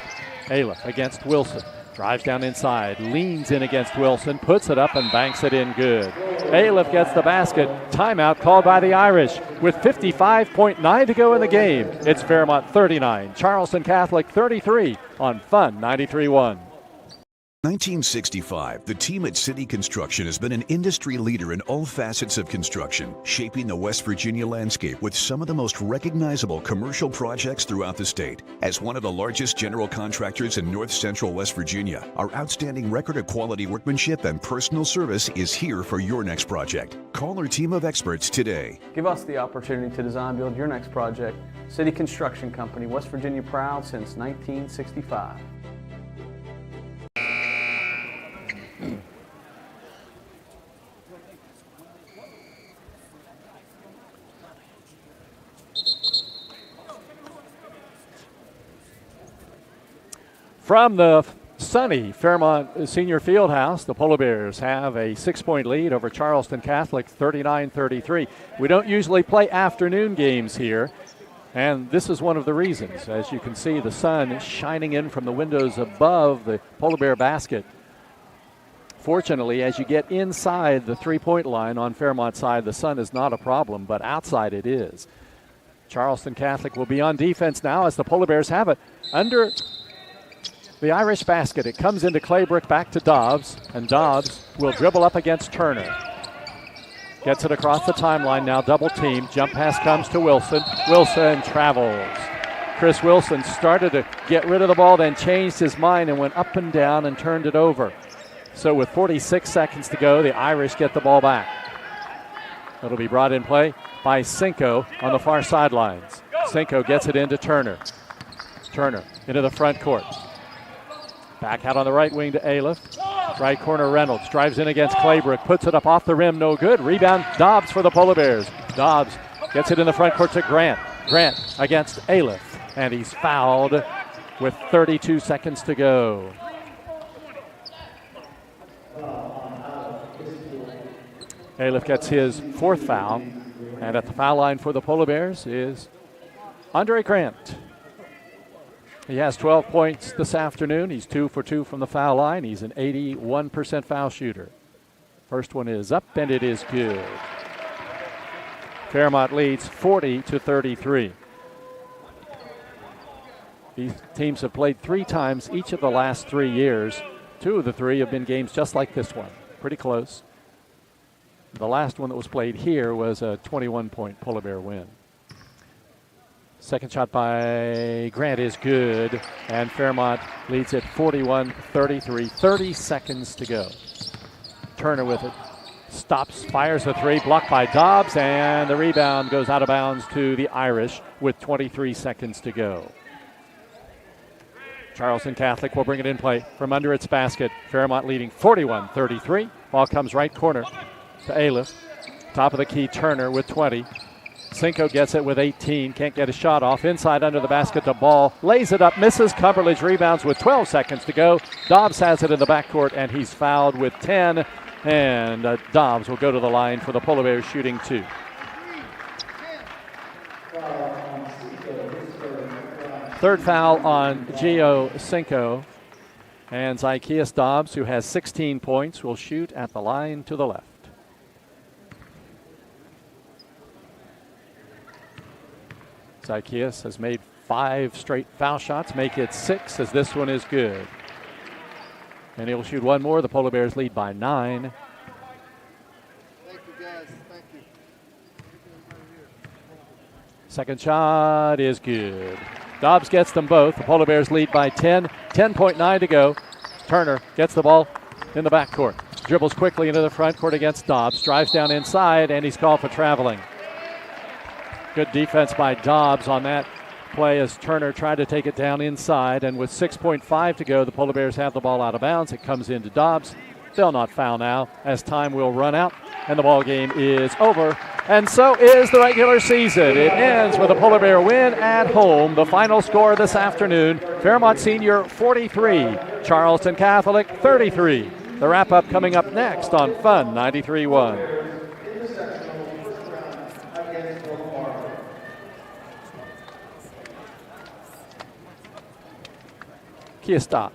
Ailiff against Wilson. Drives down inside, leans in against Wilson, puts it up and banks it in good. Aliff gets the basket. Timeout called by the Irish with 55.9 to go in the game. It's Fairmont 39, Charleston Catholic 33 on Fun 93.1. 1965, the team at City Construction has been an industry leader in all facets of construction, shaping the West Virginia landscape with some of the most recognizable commercial projects throughout the state. As one of the largest general contractors in north central West Virginia, our outstanding record of quality workmanship and personal service is here for your next project. Call our team of experts today. Give us the opportunity to design build your next project. City Construction Company, West Virginia proud since 1965. From the sunny Fairmont Senior Fieldhouse, the Polar Bears have a 6-point lead over Charleston Catholic, 39-33. We don't usually play afternoon games here, and this is one of the reasons. As you can see, the sun is shining in from the windows above the Polar Bear basket. Fortunately, as you get inside the three-point line on Fairmont's side, the sun is not a problem, but outside it is. Charleston Catholic will be on defense now as the Polar Bears have it under the Irish basket. It comes into Claybrick, back to Dobbs, and Dobbs will dribble up against Turner. Gets it across the timeline now, double team. Jump pass comes to Wilson. Wilson travels. Chris Wilson started to get rid of the ball, then changed his mind and went up and down and turned it over. So with 46 seconds to go, the Irish get the ball back. It'll be brought in play by Cinco on the far sidelines. Cinco gets it into Turner. Turner into the front court. Back out on the right wing to Aliff. Right corner Reynolds drives in against Claybrick, puts it up off the rim, no good. Rebound Dobbs for the Polar Bears. Dobbs gets it in the front court to Grant. Grant against Aliff, and he's fouled with 32 seconds to go. Aliff gets his fourth foul, and at the foul line for the Polar Bears is Andre Grant. He has 12 points this afternoon. He's 2 for 2 from the foul line. He's an 81% foul shooter. First one is up, and it is good. Fairmont leads 40-33. These teams have played 3 times each of the last 3 years. 2 of the 3 have been games just like this one. Pretty close. The last one that was played here was a 21-point Polar Bear win. Second shot by Grant is good, and Fairmont leads at 41-33. 30 seconds to go. Turner with it. Stops, fires a 3, blocked by Dobbs, and the rebound goes out of bounds to the Irish with 23 seconds to go. Charleston Catholic will bring it in play from under its basket. Fairmont leading 41-33. Ball comes right corner to Aliff. Top of the key, Turner with 20. Cinco gets it with 18, can't get a shot off. Inside under the basket to Ball, lays it up, misses. Cumberledge rebounds with 12 seconds to go. Dobbs has it in the backcourt, and he's fouled with 10. And Dobbs will go to the line for the Polar Bears shooting 2. Third foul on Gio Cinco. And Zychaeus Dobbs, who has 16 points, will shoot at the line to the left. Zychaeus has made 5 straight foul shots, make it 6 as this one is good. And he'll shoot one more. The Polar Bears lead by 9. Thank you, guys. Thank you. Second shot is good. Dobbs gets them both. The Polar Bears lead by 10. 10.9 to go. Turner gets the ball in the backcourt. Dribbles quickly into the front court against Dobbs. Drives down inside, and he's called for traveling. Good defense by Dobbs on that play as Turner tried to take it down inside. And with 6.5 to go, the Polar Bears have the ball out of bounds. It comes into Dobbs. They'll not foul now as time will run out, and the ball game is over. And so is the regular season. It ends with a Polar Bear win at home. The final score this afternoon, Fairmont Senior 43, Charleston Catholic 33. The wrap-up coming up next on Fun 93.1. Kia stop.